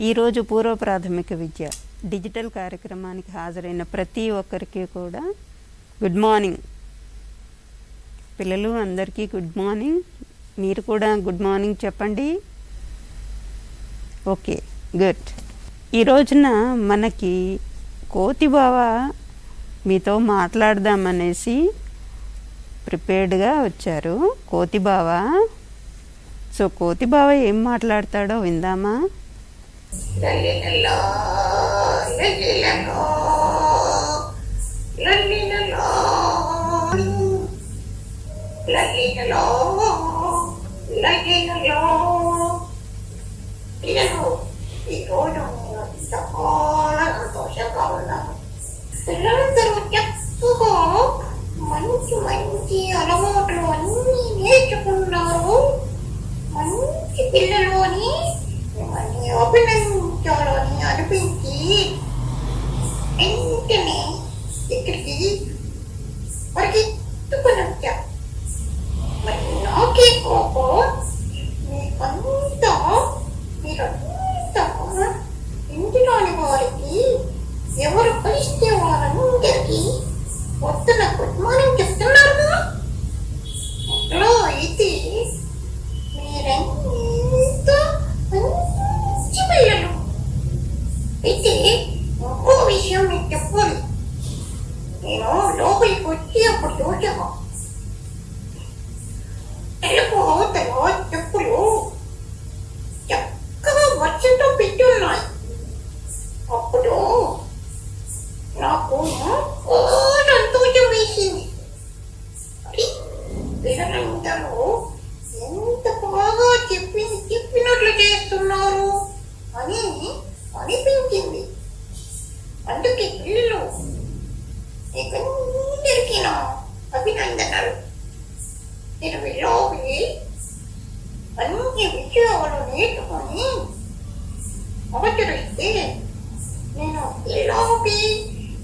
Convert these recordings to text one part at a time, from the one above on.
ఈరోజు పూర్వ ప్రాథమిక విద్య డిజిటల్ కార్యక్రమానికి హాజరైన ప్రతి ఒక్కరికి కూడా గుడ్ మార్నింగ్. పిల్లలు అందరికీ గుడ్ మార్నింగ్. మీరు కూడా గుడ్ మార్నింగ్ చెప్పండి. Okay, good. ఈ రోజున మనకి కోతి బావ మీతో మాట్లాడదామనేసి ప్రిపేర్డ్గా వచ్చారు. కోతి బావ. సో కోతి బావ ఏం మాట్లాడతాడో విందామా? మంచి మంచి అలవాట్లు అన్నీ నేర్చుకున్నారు. మంచి పిల్లలు అని అభినందించాలని అనిపించి వెంటనే ఇక్కడికి పరిగెత్తుకుని వచ్చా. మరి నాకే కోపం, మీరంతా ఇంటిలోని వారికి ఎవరు కలిస్తే వారందరికీ పొద్దున గుడ్ మార్నింగ్ చెప్తున్నారు. అట్లా అయితే మీరెంతో మంచి పిల్లలు. అయితే ఇంకో విషయం మీకు చెప్పాలి. నేను లోపలికి వచ్చి అప్పుడు చూసాను, తెలుపు అవతల చెప్పులు చక్కగా వర్షంతో పెట్టి ఉన్నాయి. అప్పుడు నాకు సంతోషం వేసింది. పిల్లలందరూ ఎంత బాగా చెప్పినట్లు చేస్తున్నారు అని అనిపించింది. అందుకే పిల్లలు మీకందరికీ నా అభినందనలు. నేను వెళ్ళి అన్ని విషయాలు నేర్చుకొని అవతరిస్తే నేను ఇలాగే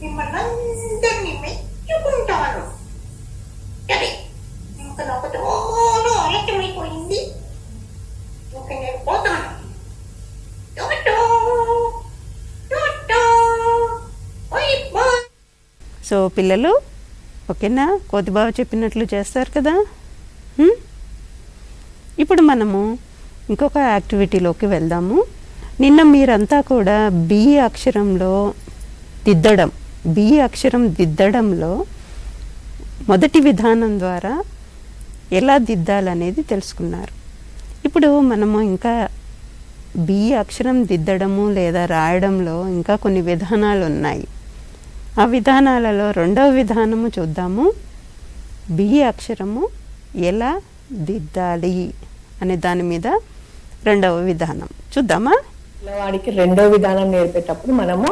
మిమ్మల్ని అందరినీ మెచ్చుకుంటాను. సరే, ఇంకా నాకు చాలా ఆలస్యమైపోయింది. ఇంకా నేను పోతాను. సో పిల్లలు ఓకేనా? కోతి బావ చెప్పినట్లు చేస్తారు కదా. ఇప్పుడు మనము ఇంకొక యాక్టివిటీలోకి వెళ్దాము. నిన్న మీరంతా కూడా బి అక్షరంలో దిద్దడంలో మొదటి విధానం ద్వారా ఎలా దిద్దాలనేది తెలుసుకున్నారు. ఇప్పుడు మనము ఇంకా బి అక్షరం దిద్దడము లేదా రాయడంలో ఇంకా కొన్ని విధానాలు ఉన్నాయి. ఆ విధానాలలో రెండవ విధానము చూద్దాము. బి అక్షరము ఎలా దిద్దాలి అనే దాని మీద రెండవ విధానం చూద్దామా? పిల్లవాడికి రెండో విధానం నేర్పేటప్పుడు మనము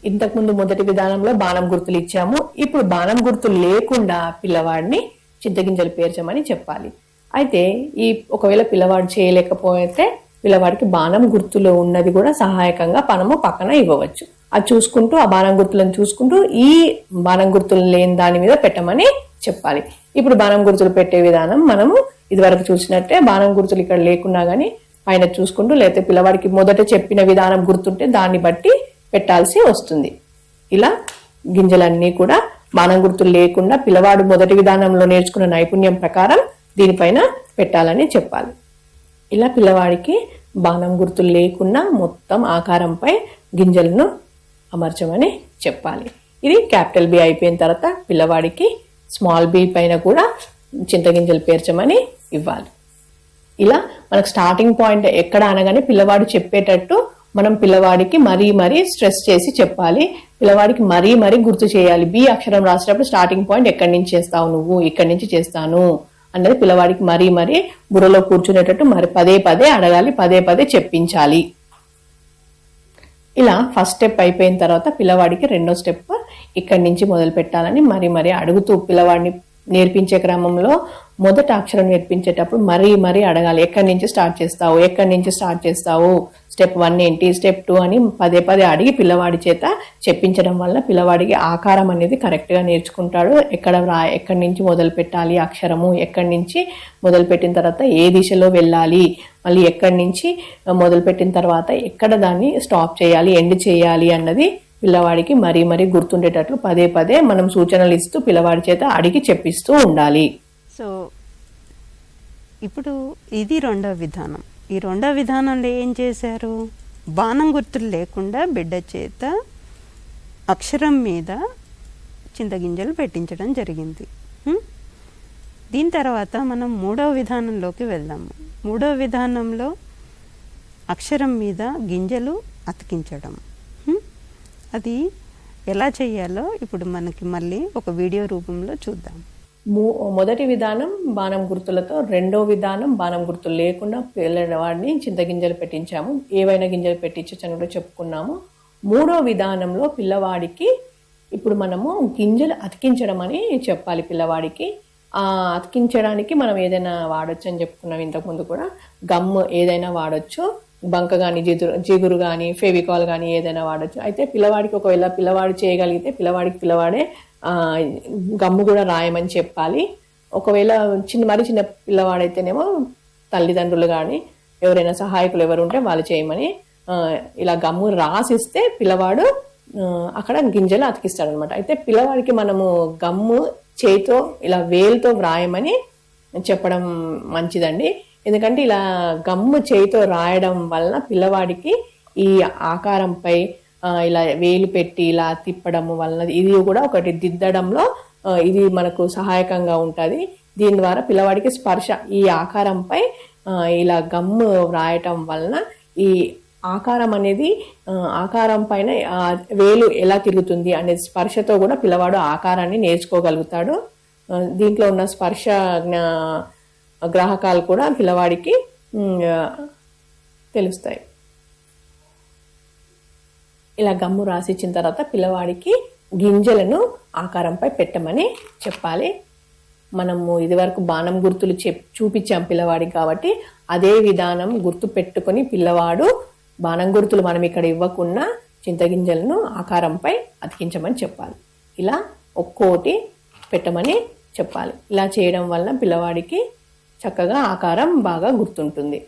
ఇంతకుముందు మొదటి విధానంలో బాణం గుర్తులు ఇచ్చాము. ఇప్పుడు బాణం గుర్తులు లేకుండా పిల్లవాడిని చింతగింజలు పేర్చమని చెప్పాలి. అయితే ఒకవేళ పిల్లవాడు చేయలేకపోతే పిల్లవాడికి బాణం గుర్తులో ఉన్నది కూడా సహాయకంగా మనము పక్కన ఇవ్వవచ్చు. అది చూసుకుంటూ ఆ బాణం గుర్తులను చూసుకుంటూ ఈ బాణం గుర్తులు లేని దాని మీద పెట్టమని చెప్పాలి. ఇప్పుడు బాణం గుర్తులు పెట్టే విధానం మనము ఇదివరకు చూసినట్టే బాణం గుర్తులు ఇక్కడ లేకున్నా గానీ పైన చూసుకుంటూ, లేకపోతే పిల్లవాడికి మొదట చెప్పిన విధానం గుర్తుంటే దాన్ని బట్టి పెట్టాల్సి వస్తుంది. ఇలా గింజలన్నీ కూడా బాణం గుర్తులు లేకుండా పిల్లవాడు మొదటి విధానంలో నేర్చుకున్న నైపుణ్యం ప్రకారం దీనిపైన పెట్టాలని చెప్పాలి. ఇలా పిల్లవాడికి బాణం గుర్తులు లేకుండా మొత్తం ఆకారంపై గింజలను అమర్చమని చెప్పాలి. ఇది క్యాపిటల్ బి అయిపోయిన తర్వాత పిల్లవాడికి స్మాల్ బి పైన కూడా చింతగింజలు పేర్చమని ఇవ్వాలి. ఇలా మనకు స్టార్టింగ్ పాయింట్ ఎక్కడ అనగానే పిల్లవాడు చెప్పేటట్టు మనం పిల్లవాడికి మరీ స్ట్రెస్ చేసి చెప్పాలి. పిల్లవాడికి మరీ గుర్తు చేయాలి. బి అక్షరం రాసేటప్పుడు స్టార్టింగ్ పాయింట్ ఎక్కడి నుంచి చేస్తావు నువ్వు, ఇక్కడి నుంచి చేస్తాను అన్నది పిల్లవాడికి మరీ బుర్రలో కూర్చునేటట్టు మరి పదే అడగాలి, పదే చెప్పించాలి. ఇలా ఫస్ట్ స్టెప్ అయిపోయిన తర్వాత పిల్లవాడికి రెండో స్టెప్ ఇక్కడి నుంచి మొదలు పెట్టాలని మరీ అడుగుతూ పిల్లవాడిని నేర్పించే క్రమంలో మొదట అక్షరం నేర్పించేటప్పుడు మరీ అడగాలి. ఎక్కడి నుంచి స్టార్ట్ చేస్తావు, స్టెప్ 1 ఏంటి, స్టెప్ 2 అని పదే పదే అడిగి పిల్లవాడి చేత చెప్పించడం వల్ల పిల్లవాడికి ఆకారం అనేది కరెక్ట్గా నేర్చుకుంటాడు. ఎక్కడి నుంచి మొదలు పెట్టాలి అక్షరము, ఎక్కడి నుంచి మొదలుపెట్టిన తర్వాత ఏ దిశలో వెళ్ళాలి, మళ్ళీ ఎక్కడి నుంచి మొదలుపెట్టిన తర్వాత ఎక్కడ దాన్ని స్టాప్ చేయాలి, ఎండ్ చేయాలి అన్నది పిల్లవాడికి మరీ మరీ గుర్తుండేటట్లు పదే పదే మనం సూచనలు ఇస్తూ పిల్లవాడి చేత అడిగి చెప్పిస్తూ ఉండాలి. సో ఇప్పుడు ఇది రెండవ విధానం. ఈ రెండవ విధానంలో ఏం చేశారు, బాణం గుర్తులు లేకుండా బిడ్డ చేత అక్షరం మీద చింతగింజలు పెట్టించడం జరిగింది. దీని తర్వాత మనం మూడవ విధానంలోకి వెళ్దాము. మూడవ విధానంలో అక్షరం మీద గింజలు అతికించడం. అది ఎలా చేయాలో ఇప్పుడు మనకి మళ్ళీ ఒక వీడియో రూపంలో చూద్దాం. మొదటి విధానం బాణం గుర్తులతో, రెండో విధానం బాణం గుర్తులు లేకుండా పిల్లవాడిని చింతగింజలు పెట్టించాము. ఏవైనా గింజలు పెట్టించచ్చు అని కూడా చెప్పుకున్నాము. మూడో విధానంలో పిల్లవాడికి ఇప్పుడు మనము గింజలు అతికించడం అని చెప్పాలి. పిల్లవాడికి అతికించడానికి మనం ఏదైనా వాడచ్చు అని చెప్పుకున్నాం ఇంతకుముందు కూడా. గమ్ ఏదైనా వాడచ్చు, బంక కానీ జిగురు కానీ ఫెవికాల్ కానీ ఏదైనా వాడచ్చు. అయితే పిల్లవాడికి ఒకవేళ పిల్లవాడు చేయగలిగితే పిల్లవాడే గమ్ము కూడా రాయమని చెప్పాలి. ఒకవేళ మరి చిన్న పిల్లవాడైతేనేమో తల్లిదండ్రులు కానీ ఎవరైనా సహాయకులు ఎవరు ఉంటే వాళ్ళు చేయమని ఇలా గమ్ము రాసిస్తే పిల్లవాడు అక్కడ గింజలు అతికిస్తాడు అనమాట. అయితే పిల్లవాడికి మనము గమ్ము చేతితో ఇలా వేలుతో వ్రాయమని చెప్పడం మంచిదండి. ఎందుకంటే ఇలా గమ్ము చేతితో రాయడం వలన పిల్లవాడికి ఈ ఆకారంపై ఇలా వేలు పెట్టి ఇలా తిప్పడము వలన ఇది కూడా ఒకటి దిద్దడంలో ఇది మనకు సహాయకంగా ఉంటుంది. దీని ద్వారా పిల్లవాడికి స్పర్శ ఈ ఆకారంపై ఇలా గమ్ము వ్రాయటం వలన ఈ ఆకారం అనేది ఆకారం పైన వేలు ఎలా తిరుగుతుంది అనే స్పర్శతో కూడా పిల్లవాడు ఆకారాన్ని నేర్చుకోగలుగుతాడు. దీంట్లో ఉన్న స్పర్శ గ్రాహకాలు కూడా పిల్లవాడికి తెలుస్తాయి. ఇలా గమ్ము రాసిచ్చిన తర్వాత పిల్లవాడికి గింజలను ఆకారంపై పెట్టమని చెప్పాలి. మనము ఇదివరకు బాణం గుర్తులు చూపించాం పిల్లవాడికి కాబట్టి అదే విధానం గుర్తు పెట్టుకొని పిల్లవాడు బాణం గుర్తులు మనం ఇక్కడ ఇవ్వకుండా చింతగింజలను ఆకారంపై అతికించమని చెప్పాలి. ఇలా ఒక్కోటి పెట్టమని చెప్పాలి. ఇలా చేయడం వల్ల పిల్లవాడికి చక్కగా ఆకారం బాగా గుర్తుంటుంది.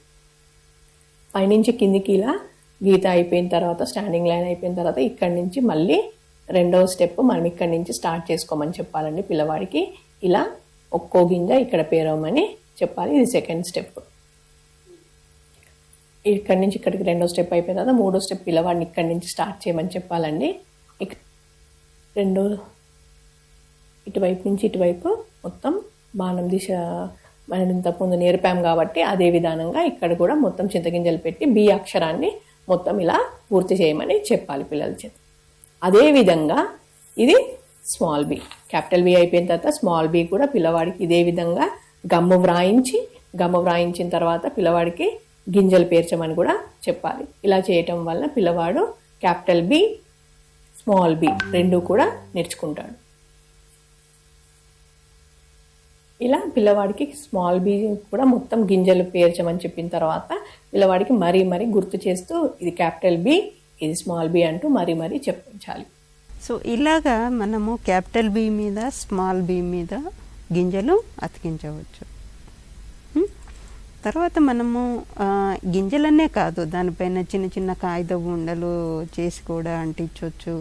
పైనుంచి కిందికి ఇలా గీత అయిపోయిన తర్వాత స్టాండింగ్ లైన్ అయిపోయిన తర్వాత ఇక్కడి నుంచి మళ్ళీ రెండవ స్టెప్ మనం ఇక్కడి నుంచి స్టార్ట్ చేసుకోమని చెప్పాలండి పిల్లవాడికి. ఇలా ఒక్కో గింజ ఇక్కడ పేరవమని చెప్పాలి. ఇది సెకండ్ స్టెప్. ఇక్కడి నుంచి ఇక్కడికి రెండో స్టెప్ అయిపోయిన తర్వాత మూడో స్టెప్ పిల్లవాడిని ఇక్కడి నుంచి స్టార్ట్ చేయమని చెప్పాలండి. ఇటువైపు నుంచి ఇటువైపు మొత్తం బాణం దిశ మనం ఇంతకుముందు నేర్పాం కాబట్టి అదే విధానంగా ఇక్కడ కూడా మొత్తం చింతగింజలు పెట్టి బి అక్షరాన్ని మొత్తం ఇలా పూర్తి చేయమని చెప్పాలి పిల్లల చేత. అదేవిధంగా ఇది స్మాల్ బి, క్యాపిటల్ బి అయిపోయిన తర్వాత స్మాల్ బి కూడా పిల్లవాడికి ఇదే విధంగా గమ్ము వ్రాయించిన తర్వాత పిల్లవాడికి గింజలు పేర్చమని కూడా చెప్పాలి. ఇలా చేయటం వల్ల పిల్లవాడు క్యాపిటల్ బి స్మాల్ బి రెండు కూడా నేర్చుకుంటాడు. ఇలా పిల్లవాడికి స్మాల్ బి కూడా మొత్తం గింజలు పేర్చమని చెప్పిన తర్వాత పిల్లవాడికి మరీ గుర్తు చేస్తూ ఇది క్యాపిటల్ బి ఇది స్మాల్ బి అంటూ మరీ చెప్పించాలి. సో ఇలాగా మనము క్యాపిటల్ బి మీద స్మాల్ బి మీద గింజలు అతికించవచ్చు. తర్వాత మనము గింజలనే కాదు దానిపైన చిన్న చిన్న కాగితపు ఉండలు చేసి కూడా అంటించవచ్చు.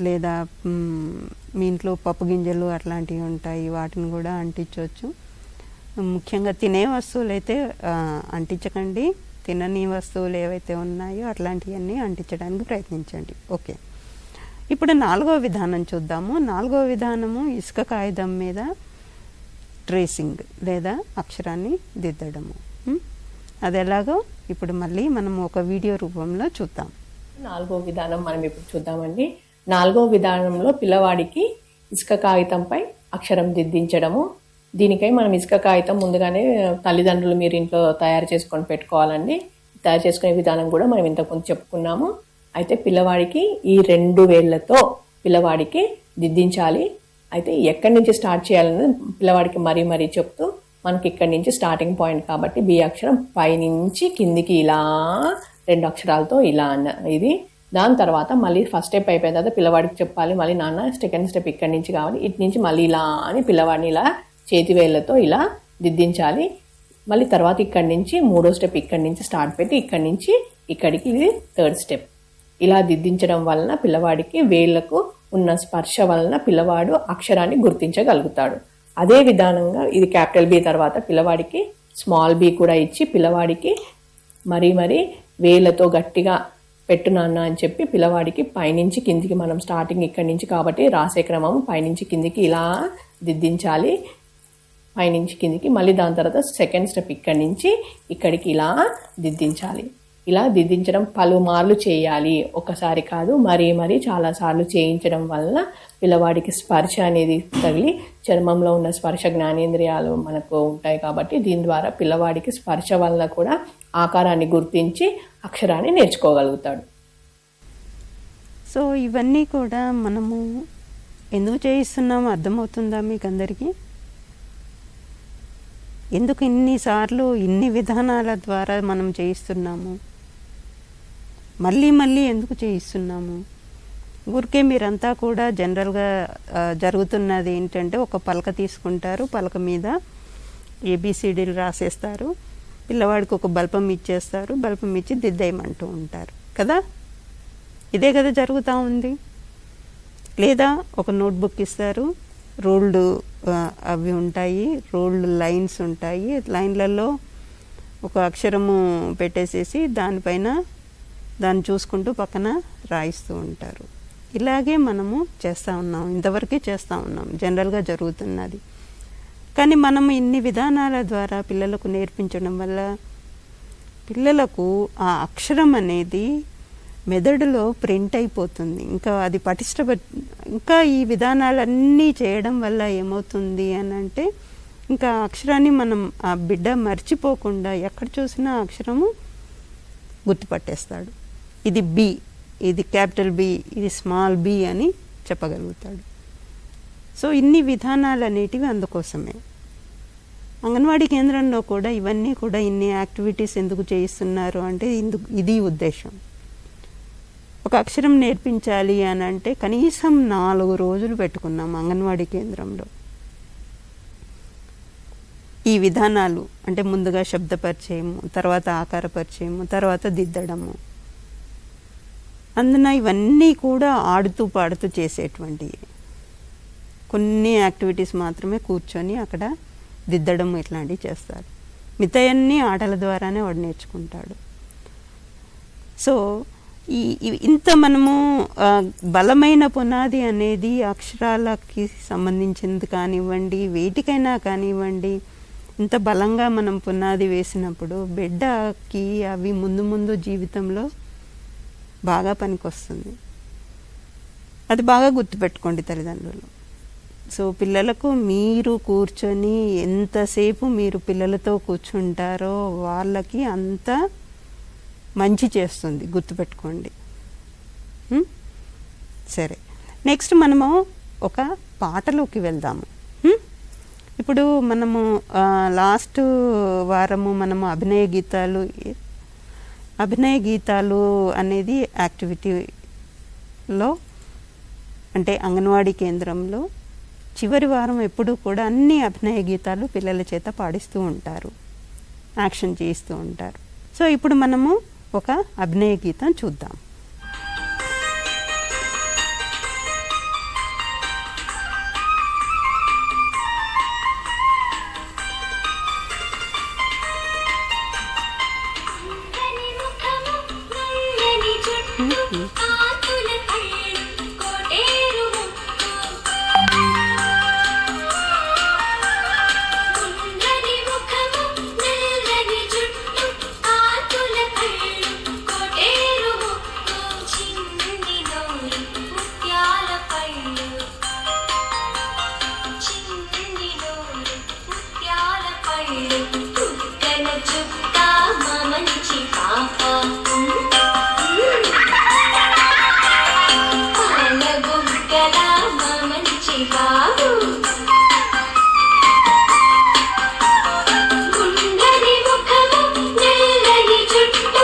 లేదా మీ ఇంట్లో పప్పు గింజలు అట్లాంటివి ఉంటాయి వాటిని కూడా అంటించవచ్చు. ముఖ్యంగా తినే వస్తువులు అయితే అంటించకండి. తినని వస్తువులు ఏవైతే ఉన్నాయో అట్లాంటివన్నీ అంటించడానికి ప్రయత్నించండి. ఓకే, ఇప్పుడు 4వ విధానం చూద్దాము. 4వ విధానము ఇసుక కాగితం మీద ట్రేసింగ్ లేదా అక్షరాన్ని దిద్దడము. అది ఎలాగో ఇప్పుడు మళ్ళీ మనం ఒక వీడియో రూపంలో చూద్దాం. 4వ విధానం మనం ఇప్పుడు చూద్దామండి. 4వ విధానంలో పిల్లవాడికి ఇసుక కాగితంపై అక్షరం దిద్దించడము. దీనికై మనం ఇసుక కాగితం ముందుగానే తల్లిదండ్రులు మీరు ఇంట్లో తయారు చేసుకొని పెట్టుకోవాలండి. తయారు చేసుకునే విధానం కూడా మనం ఇంతకుముందు చెప్పుకున్నాము. అయితే పిల్లవాడికి ఈ 2 వేళ్లతో పిల్లవాడికి దిద్దించాలి. అయితే ఎక్కడి నుంచి స్టార్ట్ చేయాలని పిల్లవాడికి మరీ చెప్తూ మనకి ఇక్కడి నుంచి స్టార్టింగ్ పాయింట్ కాబట్టి బి అక్షరం పైనుంచి కిందికి ఇలా 2 అక్షరాలతో ఇలా అన్న ఇది. దాని తర్వాత మళ్ళీ ఫస్ట్ స్టెప్ అయిపోయిన తర్వాత పిల్లవాడికి చెప్పాలి, మళ్ళీ నాన్న సెకండ్ స్టెప్ ఇక్కడి నుంచి కావాలి, ఇటు నుంచి మళ్ళీ ఇలా అని పిల్లవాడిని ఇలా చేతివేళ్లతో ఇలా దిద్దించాలి. మళ్ళీ తర్వాత ఇక్కడి నుంచి 3వ స్టెప్ ఇక్కడి నుంచి స్టార్ట్ పెట్టి ఇక్కడి నుంచి ఇక్కడికి ఇది 3rd స్టెప్. ఇలా దిద్దించడం వలన పిల్లవాడికి వేళ్లకు ఉన్న స్పర్శ వలన పిల్లవాడు అక్షరాన్ని గుర్తించగలుగుతాడు. అదే విధానంగా ఇది క్యాపిటల్ బి తర్వాత పిల్లవాడికి స్మాల్ బి కూడా ఇచ్చి పిల్లవాడికి మరీ వేళ్లతో గట్టిగా పెట్టు నాన్న అని చెప్పి పిల్లవాడికి పైనుంచి కిందికి, మనం స్టార్టింగ్ ఇక్కడి నుంచి కాబట్టి రాసే క్రమం పైనుంచి కిందికి ఇలా దిద్దించాలి, పైనుంచి కిందికి. మళ్ళీ దాని తర్వాత సెకండ్ స్టెప్ ఇక్కడి నుంచి ఇక్కడికి ఇలా దిద్దించాలి. ఇలా దిద్దించడం పలుమార్లు చేయాలి, ఒకసారి కాదు, మరీ చాలాసార్లు చేయించడం వలన పిల్లవాడికి స్పర్శ అనేది తగిలి, చర్మంలో ఉన్న స్పర్శ జ్ఞానేంద్రియాలు మనకు ఉంటాయి కాబట్టి దీని ద్వారా పిల్లవాడికి స్పర్శ వలన కూడా ఆకారాన్ని గుర్తించి అక్షరాన్ని నేర్చుకోగలుగుతాడు. సో ఇవన్నీ కూడా మనము ఎందుకు చేయిస్తున్నామో అర్థమవుతుందా మీకు అందరికీ? ఎందుకు ఇన్నిసార్లు ఇన్ని విధానాల ద్వారా మనం చేయిస్తున్నాము? మళ్ళీ ఎందుకు చేయిస్తున్నాము? ఊరికే మీరంతా కూడా జనరల్గా జరుగుతున్నది ఏంటంటే, ఒక పలక తీసుకుంటారు, పలక మీద ఏబిసిడీలు రాసేస్తారు, పిల్లవాడికి ఒక బల్పం ఇచ్చేస్తారు, బల్పం ఇచ్చి దిద్దేయమంటూ ఉంటారు కదా. ఇదే కదా జరుగుతూ ఉంది. లేదా ఒక నోట్బుక్ ఇస్తారు, రోల్డ్ అవి ఉంటాయి, రోల్డ్ లైన్స్ ఉంటాయి, లైన్లలో ఒక అక్షరము పెట్టేసేసి దానిపైన దాన్ని చూసుకుంటూ పక్కన రాయిస్తూ ఉంటారు. ఇలాగే మనము చేస్తూ ఉన్నాం, ఇంతవరకే చేస్తూ ఉన్నాం, జనరల్గా జరుగుతున్నది. కానీ మనం ఇన్ని విధానాల ద్వారా పిల్లలకు నేర్పించడం వల్ల పిల్లలకు ఆ అక్షరం అనేది మెదడులో ప్రింట్ అయిపోతుంది. ఇంకా అది ఇంకా ఈ విధానాలన్నీ చేయడం వల్ల ఏమవుతుంది అని అంటే, ఇంకా అక్షరాన్ని మనం ఆ బిడ్డ మర్చిపోకుండా ఎక్కడ చూసినా అక్షరము గుర్తుపట్టేస్తాడు. ఇది బి, ఇది క్యాపిటల్ బి, ఇది స్మాల్ బి అని చెప్పగలుగుతాడు. సో ఇన్ని విధానాలు అనేటివి అందుకోసమే. అంగన్వాడీ కేంద్రంలో కూడా ఇవన్నీ కూడా ఇన్ని యాక్టివిటీస్ ఎందుకు చేయిస్తున్నారు అంటే ఇది ఉద్దేశం. ఒక అక్షరం నేర్పించాలి అని అంటే కనీసం 4 రోజులు పెట్టుకున్నాం అంగన్వాడీ కేంద్రంలో. ఈ విధానాలు అంటే ముందుగా శబ్ద పరిచయము, తర్వాత ఆకార పరిచయము, తర్వాత దిద్దడము. అందున ఇవన్నీ కూడా ఆడుతూ పాడుతూ చేసేటువంటివి. కొన్ని యాక్టివిటీస్ మాత్రమే కూర్చొని అక్కడ దిద్దడం ఇట్లాంటివి చేస్తారు. మిగతాయన్నీ ఆటల ద్వారానే వాడు నేర్చుకుంటాడు. సో ఇంత మనము బలమైన పునాది అనేది అక్షరాలకి సంబంధించింది కానివ్వండి, వేటికైనా కానివ్వండి, ఇంత బలంగా మనం పునాది వేసినప్పుడు బిడ్డకి అవి ముందు జీవితంలో బాగా పనికొస్తుంది. అది బాగా గుర్తుపెట్టుకోండి తల్లిదండ్రులు. సో పిల్లలకు మీరు కూర్చొని ఎంతసేపు మీరు పిల్లలతో కూర్చుంటారో వాళ్ళకి అంత మంచి చేస్తుంది, గుర్తుపెట్టుకోండి. సరే, నెక్స్ట్ మనము ఒక పాటలోకి వెళ్దాము. ఇప్పుడు మనము లాస్ట్ వారము మనము అభినయ గీతాలు అనేది యాక్టివిటీలో అంటే అంగన్వాడీ కేంద్రంలో చివరి వారం ఎప్పుడూ కూడా అన్ని అభినయ గీతాలు పిల్లల చేత పాడిస్తూ ఉంటారు, యాక్షన్ చేయిస్తూ ఉంటారు. సో ఇప్పుడు మనము ఒక అభినయ గీతం చూద్దాం. గుండని ముఖము నెల్లని జుట్టు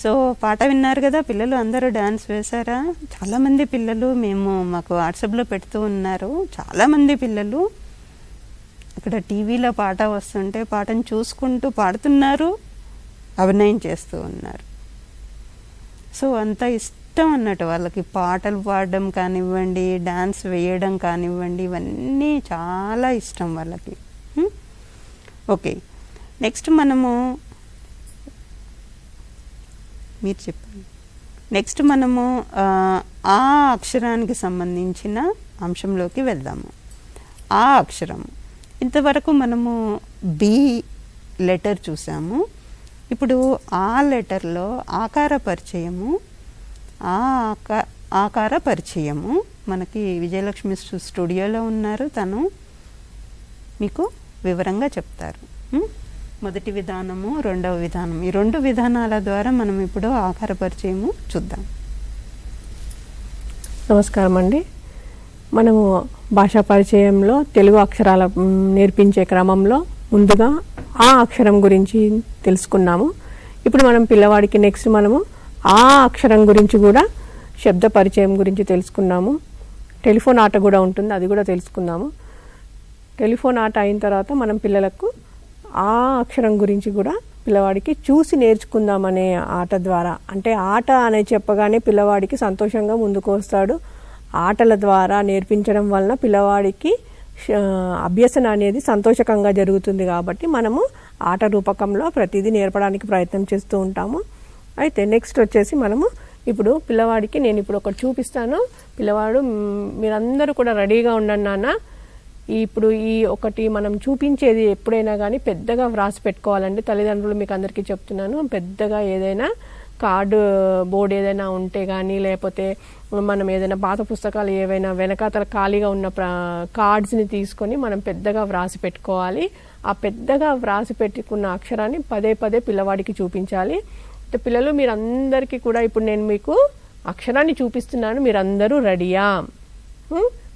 సో పాట విన్నారు కదా, పిల్లలు అందరూ డాన్స్ వేశారా? చాలామంది పిల్లలు మాకు వాట్సాప్లో పెడుతూ ఉన్నారు. చాలామంది పిల్లలు అక్కడ టీవీలో పాట వస్తుంటే పాటను చూసుకుంటూ పాడుతున్నారు, అభినయం చేస్తూ ఉన్నారు. సో అంత ఇష్టం అన్నట్టు వాళ్ళకి పాటలు పాడడం కానివ్వండి, డాన్స్ వేయడం కానివ్వండి, ఇవన్నీ చాలా ఇష్టం వాళ్ళకి. ఓకే, నెక్స్ట్ మీరు చెప్పండి. నెక్స్ట్ ఆ అక్షరానికి సంబంధించిన అంశంలోకి వెళ్దాము. ఆ అక్షరం ఇంతవరకు బి లెటర్ చూసాము. ఇప్పుడు ఆ లెటర్లో ఆకార పరిచయము, ఆకార పరిచయము మనకి విజయలక్ష్మి స్టూడియోలో ఉన్నారు. తను మీకు వివరంగా చెప్తారు. మొదటి విధానము, రెండవ విధానం, ఈ 2 విధానాల ద్వారా మనం ఇప్పుడు ఆకార పరిచయము చూద్దాం. నమస్కారం అండి. మనము భాషా పరిచయంలో తెలుగు అక్షరాల నేర్పించే క్రమంలో ముందుగా ఆ అక్షరం గురించి తెలుసుకున్నాము. ఇప్పుడు మనం పిల్లవాడికి నెక్స్ట్ ఆ అక్షరం గురించి కూడా శబ్ద పరిచయం గురించి తెలుసుకున్నాము. టెలిఫోన్ ఆట కూడా ఉంటుంది, అది కూడా తెలుసుకున్నాము. టెలిఫోన్ ఆట అయిన తర్వాత మనం పిల్లలకు ఆ అక్షరం గురించి కూడా పిల్లవాడికి చూసి నేర్చుకుందామనే ఆట ద్వారా, అంటే ఆట అనే చెప్పగానే పిల్లవాడికి సంతోషంగా ముందుకు వస్తాడు. ఆటల ద్వారా నేర్పించడం వలన పిల్లవాడికి అభ్యసన అనేది సంతోషకంగా జరుగుతుంది. కాబట్టి మనము ఆట రూపకంలో ప్రతిదీ నేర్పడానికి ప్రయత్నం చేస్తూ ఉంటాము. అయితే నెక్స్ట్ వచ్చేసి ఇప్పుడు పిల్లవాడికి నేను ఇప్పుడు ఒకటి చూపిస్తాను. పిల్లవాడు మీరందరూ కూడా రెడీగా ఉండండి నాన్న. ఇప్పుడు ఈ ఒకటి మనం చూపించేది ఎప్పుడైనా కానీ పెద్దగా వ్రాసి పెట్టుకోవాలండి. తల్లిదండ్రులు మీకు అందరికీ చెప్తున్నాను, పెద్దగా ఏదైనా కార్డు బోర్డు ఏదైనా ఉంటే కానీ, లేకపోతే మనం ఏదైనా పాత పుస్తకాలు ఏవైనా వెనకాతల ఖాళీగా ఉన్న కార్డ్స్ని తీసుకొని మనం పెద్దగా వ్రాసి పెట్టుకోవాలి. ఆ పెద్దగా వ్రాసి పెట్టుకున్న అక్షరాన్ని పదే పదే పిల్లవాడికి చూపించాలి. పిల్లలు మీరందరికీ కూడా ఇప్పుడు నేను మీకు అక్షరాన్ని చూపిస్తున్నాను, మీరందరూ రెడీయా?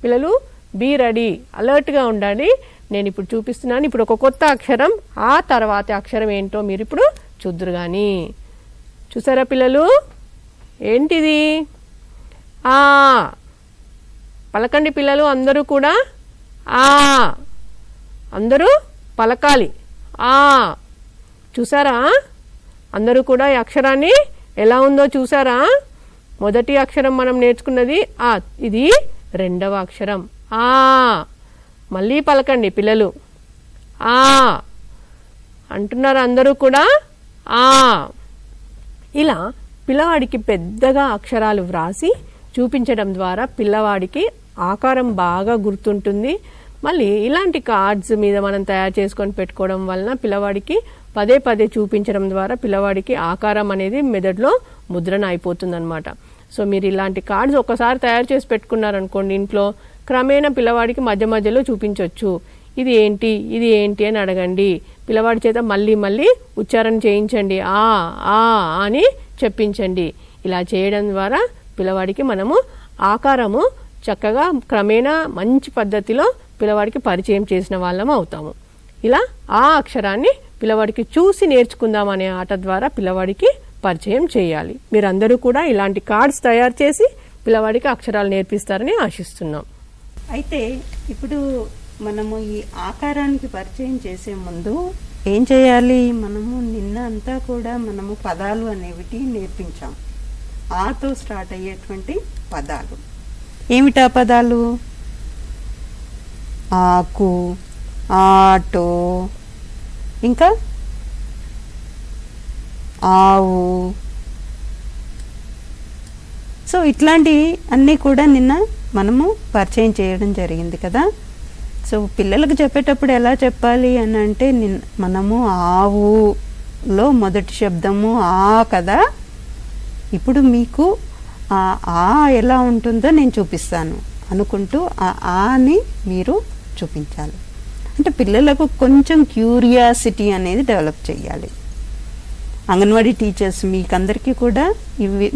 పిల్లలు బీ రెడీ, అలర్ట్గా ఉండాలి. నేను ఇప్పుడు చూపిస్తున్నాను. ఇప్పుడు ఒక కొత్త అక్షరం, ఆ తర్వాత అక్షరం ఏంటో మీరు ఇప్పుడు చూద్దురు కానీ. చూసారా పిల్లలు, ఏంటిది? ఆ పలకండి పిల్లలు, అందరూ కూడా ఆ, అందరూ పలకాలి. ఆ చూసారా? అందరూ కూడా ఈ అక్షరాన్ని ఎలా ఉందో చూసారా? మొదటి అక్షరం మనం నేర్చుకున్నది ఆ, ఇది రెండవ అక్షరం ఆ. మళ్ళీ పలకండి పిల్లలు, ఆ అంటున్నారు అందరూ కూడా ఆ. ఇలా పిల్లవాడికి పెద్దగా అక్షరాలు వ్రాసి చూపించడం ద్వారా పిల్లవాడికి ఆకారం బాగా గుర్తుంటుంది. మళ్ళీ ఇలాంటి కార్డ్స్ మీద మనం తయారు చేసుకొని పెట్టుకోవడం వలన పిల్లవాడికి పదే పదే చూపించడం ద్వారా పిల్లవాడికి ఆకారం అనేది మెదడులో ముద్రణ అయిపోతుంది అనమాట. సో మీరు ఇలాంటి కార్డ్స్ ఒకసారి తయారు చేసి పెట్టుకున్నారనుకోండి ఇంట్లో, క్రమేణా పిల్లవాడికి మధ్య మధ్యలో చూపించవచ్చు. ఇది ఏంటి, ఇది ఏంటి అని అడగండి. పిల్లవాడి చేత మళ్ళీ మళ్ళీ ఉచ్చారణ చేయించండి, ఆ ఆ అని చెప్పించండి. ఇలా చేయడం ద్వారా పిల్లవాడికి మనము ఆకారము చక్కగా క్రమేణా మంచి పద్ధతిలో పిల్లవాడికి పరిచయం చేసిన వాళ్ళం అవుతాము. ఇలా ఆ అక్షరాన్ని పిల్లవాడికి చూసి నేర్చుకుందామనే ఆట ద్వారా పిల్లవాడికి పరిచయం చేయాలి. మీరందరూ కూడా ఇలాంటి కార్డ్స్ తయారు చేసి పిల్లవాడికి అక్షరాలు నేర్పిస్తారని ఆశిస్తున్నాం. అయితే ఇప్పుడు మనము ఈ ఆకారానికి పరిచయం చేసే ముందు ఏం చేయాలి? మనము నిన్న అంతా కూడా మనము పదాలు అనేవి నేర్పించాం. ఆతో స్టార్ట్ అయ్యేటువంటి పదాలు ఏమిటా పదాలు? ఆకు, ఆటో, ఇంకా ఆవు. సో ఇట్లాంటి అన్నీ కూడా నిన్న మనము పరిచయం చేయడం జరిగింది కదా. సో పిల్లలకు చెప్పేటప్పుడు ఎలా చెప్పాలి అని అంటే, మనము ఆవులో మొదటి శబ్దము ఆ కదా. ఇప్పుడు మీకు ఆ ఎలా ఉంటుందో నేను చూపిస్తాను అనుకుంటూ ఆ ఆని మీరు చూపించాలి. అంటే పిల్లలకు కొంచెం క్యూరియాసిటీ అనేది డెవలప్ చేయాలి. అంగన్వాడీ టీచర్స్ మీకందరికీ కూడా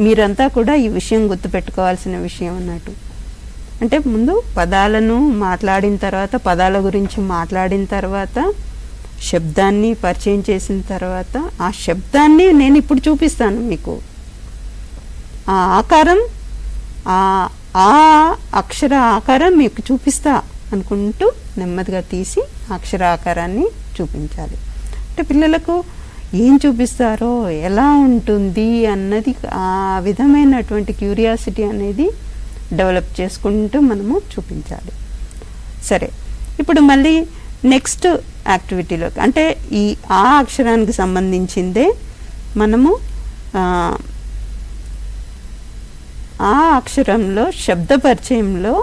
మీరంతా కూడా ఈ విషయం గుర్తుపెట్టుకోవాల్సిన విషయం అన్నట్టు. అంటే ముందు పదాలను మాట్లాడిన తర్వాత, పదాల గురించి మాట్లాడిన తర్వాత శబ్దాన్ని పరిచయం చేసిన తర్వాత ఆ శబ్దాన్ని నేను ఇప్పుడు చూపిస్తాను మీకు. ఆ ఆకారం, ఆ అక్షర ఆకారం మీకు చూపిస్తా అనుకుంటూ నెమ్మదిగా తీసి అక్షర ఆకారాన్ని చూపించాలి. అంటే పిల్లలకు ఏం చూపిస్తారో, ఎలా ఉంటుంది అన్నది ఆ విధమైనటువంటి క్యూరియాసిటీ అనేది డెవలప్ చేసుకుంటూ మనము చూపించాలి. సరే, ఇప్పుడు మళ్ళీ నెక్స్ట్ యాక్టివిటీలోకి, అంటే ఈ ఆ అక్షరానికి సంబంధించిందే మనము ఆ అక్షరంలో శబ్ద పరిచయంలో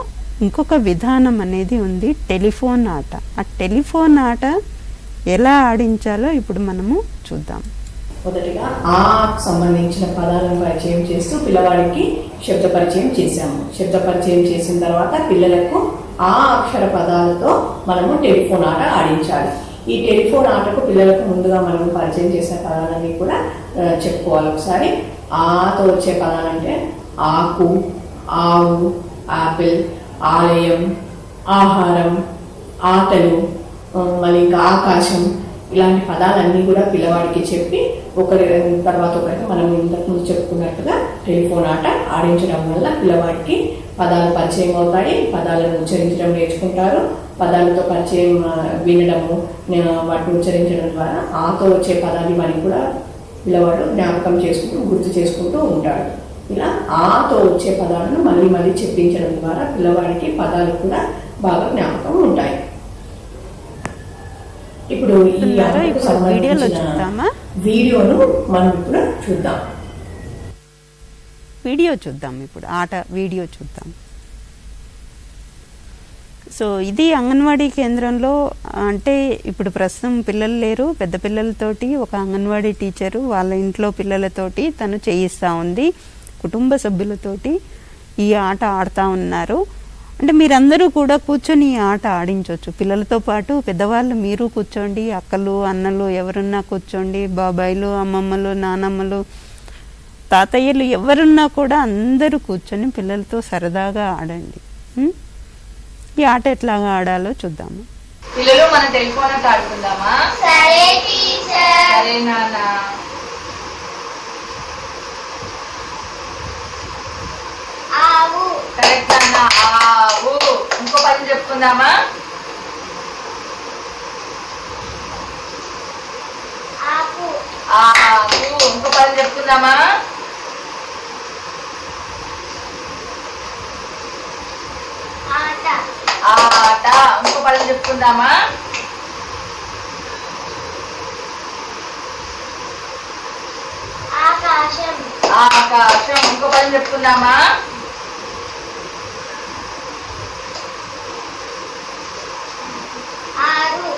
ఇంకొక విధానం అనేది ఉంది, టెలిఫోన్ ఆట. ఆ టెలిఫోన్ ఆట ఎలా ఆడించాలో ఇప్పుడు మనము చూద్దాం. మొదటిగా ఆకు సంబంధించిన పదాలను పరిచయం చేస్తూ పిల్లవాడికి శబ్ద పరిచయం చేశాము. శబ్ద పరిచయం చేసిన తర్వాత పిల్లలకు ఆ అక్షర పదాలతో మనము టెలిఫోన్ ఆట ఆడించాలి. ఈ టెలిఫోన్ ఆటకు పిల్లలకు ముందుగా మనం పరిచయం చేసిన పదాలన్నీ కూడా చెప్పుకోవాలి. ఒకసారి ఆతో వచ్చే పదాలంటే ఆకు, ఆవు, ఆపిల్, ఆలయం, ఆహారం, ఆటలు, మళ్ళీ ఇంకా ఆకాశం, ఇలాంటి పదాలన్నీ కూడా పిల్లవాడికి చెప్పి ఒకరి తర్వాత ఒకరికి మనం ఇంతకుముందు చెప్పుకున్నట్టుగా టెలిఫోన్ ఆట ఆడించడం వల్ల పిల్లవాడికి పదాలు పరిచయం అవుతాయి, పదాలను ఉచ్చరించడం నేర్చుకుంటారు. పదాలతో పరిచయం వినడము, వాటిని ఉచ్చరించడం ద్వారా ఆతో వచ్చే పదాన్ని మనం కూడా పిల్లవాడు జ్ఞాపకం చేసుకుంటూ గుర్తు చేసుకుంటూ ఉంటాడు. ఇలా ఆతో వచ్చే పదాలను మళ్ళీ మళ్ళీ చెప్పించడం ద్వారా పిల్లవాడికి పదాలు కూడా బాగా జ్ఞాపకం ఉంటాయి. ఇప్పుడు ఈ ఆటకు సంబంధించిన వీడియోను మనం ఇప్పుడు చూద్దాం. ఇప్పుడు ఆట వీడియో చూద్దాం. సో ఇది అంగన్వాడీ కేంద్రంలో, అంటే ఇప్పుడు ప్రస్తుతం పిల్లలు లేరు, పెద్ద పిల్లలతోటి ఒక అంగన్వాడీ టీచరు వాళ్ళ ఇంట్లో పిల్లలతోటి తను చేయిస్తూ ఉంది. కుటుంబ సభ్యులతోటి ఈ ఆట ఆడుతూ ఉన్నారు. అంటే మీరందరూ కూడా కూర్చొని ఈ ఆట ఆడించవచ్చు. పిల్లలతో పాటు పెద్దవాళ్ళు మీరు కూర్చోండి, అక్కలు అన్నలు ఎవరున్నా కూర్చోండి, బాబాయిలు, అమ్మమ్మలు, నానమ్మలు, తాతయ్యలు ఎవరున్నా కూడా అందరూ కూర్చొని పిల్లలతో సరదాగా ఆడండి. ఈ ఆట ఎట్లాగా ఆడాలో చూద్దాము. పిల్లలు మన టెలిఫోన్ ఆట ఆడుకుందామా? సరే టీచర్. సరే నాన్న. ఆవు. కరెక్ట్ నాన్న, ఆవు. ఇంకో పదం చెప్పుకుందామా? ఆకు. ఆకు. ఇంకో పదం చెప్పుకుందామా? ఆట. ఆట. ఇంకో పదం చెప్పుకుందామా? ఆకాశం. ఆకాశం. ఇంకో పదం చెప్పుకుందామా? ఆరు.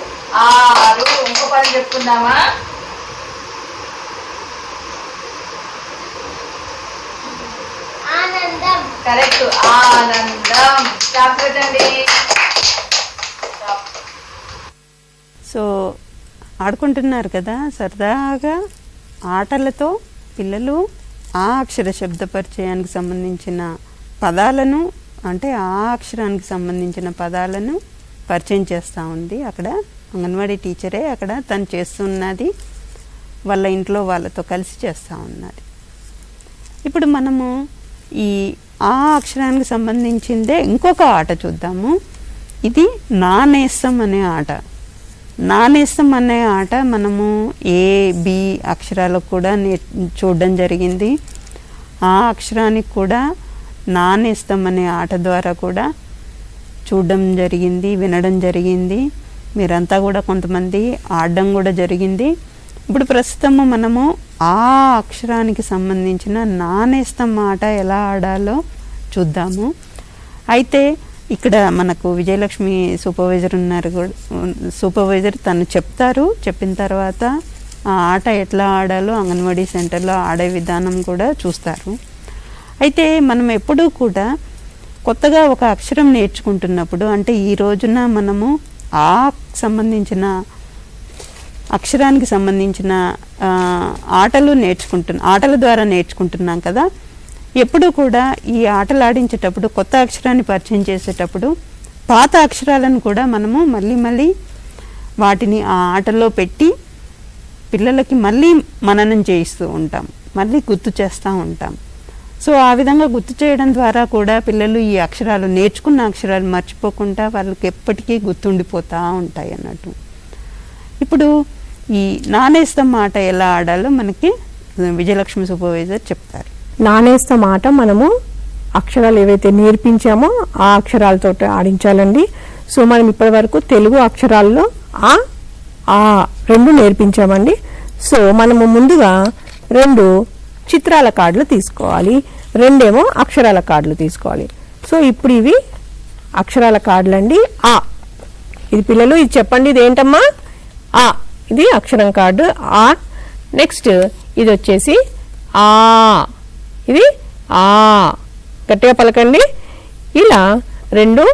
ఆరు. ఇంకో పదం చెప్పుకుందామా? ఆనందం. కరెక్ట్, ఆనందం. స్టాప్ పెట్టండి. సో ఆడుకుంటున్నారు కదా సరదాగా. ఆటలతో పిల్లలు ఆ అక్షర శబ్ద పరిచయానికి సంబంధించిన పదాలను, అంటే ఆ అక్షరానికి సంబంధించిన పదాలను పరిచయం చేస్తూ ఉంది. అక్కడ అంగన్వాడీ టీచరే అక్కడ తను చేస్తున్నది, వాళ్ళ ఇంట్లో వాళ్ళతో కలిసి చేస్తూ ఉన్నది. ఇప్పుడు మనము ఈ ఆ అక్షరానికి సంబంధించిందే ఇంకొక ఆట చూద్దాము. ఇది నానేస్తం అనే ఆట. నానేస్తం అనే ఆట మనము ఏ బి అక్షరాలకు కూడా చూడడం జరిగింది. ఆ అక్షరానికి కూడా నానేస్తం అనే ఆట ద్వారా కూడా చూడడం జరిగింది, వినడం జరిగింది. మీరంతా కూడా కొంతమంది ఆడడం కూడా జరిగింది. ఇప్పుడు ప్రస్తుతము మనము ఆ అక్షరానికి సంబంధించిన నానేస్తం ఆట ఎలా ఆడాలో చూద్దాము. అయితే ఇక్కడ మనకు విజయలక్ష్మి సూపర్వైజర్ ఉన్నారు. సూపర్వైజర్ తను చెప్తారు. చెప్పిన తర్వాత ఆ ఆట ఎట్లా ఆడాలో అంగన్వాడీ సెంటర్లో ఆడే విధానం కూడా చూస్తారు. అయితే మనం ఎప్పుడూ కూడా కొత్తగా ఒక అక్షరం నేర్చుకుంటున్నప్పుడు, అంటే ఈ రోజున మనము ఆ సంబంధించిన అక్షరానికి సంబంధించిన ఆటల ద్వారా నేర్చుకుంటున్నాం కదా. ఎప్పుడు కూడా ఈ ఆటలు ఆడించేటప్పుడు, కొత్త అక్షరాన్ని పరిచయం చేసేటప్పుడు పాత అక్షరాలను కూడా మనము మళ్ళీ వాటిని ఆ ఆటలో పెట్టి పిల్లలకి మళ్ళీ మననం చేయిస్తూ ఉంటాం, మళ్ళీ గుర్తు చేస్తూ ఉంటాం. సో ఆ విధంగా గుర్తు చేయడం ద్వారా కూడా పిల్లలు ఈ అక్షరాలు నేర్చుకున్న అక్షరాలు మర్చిపోకుండా వాళ్ళకి ఎప్పటికీ గుర్తుండిపోతూ ఉంటాయి అన్నట్టు. ఇప్పుడు ఈ నానేస్తం ఆట ఎలా ఆడాలో మనకి విజయలక్ష్మి సూపర్వైజర్ చెప్తారు. నానేస్తం ఆట మనము అక్షరాలు ఏవైతే నేర్పించామో ఆ అక్షరాలతో ఆడించాలండి. సో మనం ఇప్పటి వరకు తెలుగు అక్షరాల్లో ఆ రెండు నేర్పించామండి. సో మనము ముందుగా 2 చిత్రాల కార్డులు తీసుకోవాలి, 2 అక్షరాల కార్డులు తీసుకోవాలి. సో ఇప్పుడు ఇవి అక్షరాల కార్డులు అండి. ఇది పిల్లలు ఇది చెప్పండి, ఇది ఏంటమ్మా? ఇది అక్షరం కార్డు ఆ. నెక్స్ట్ ఇది వచ్చేసి ఇది గట్టిగా పలకండి. ఇలా 2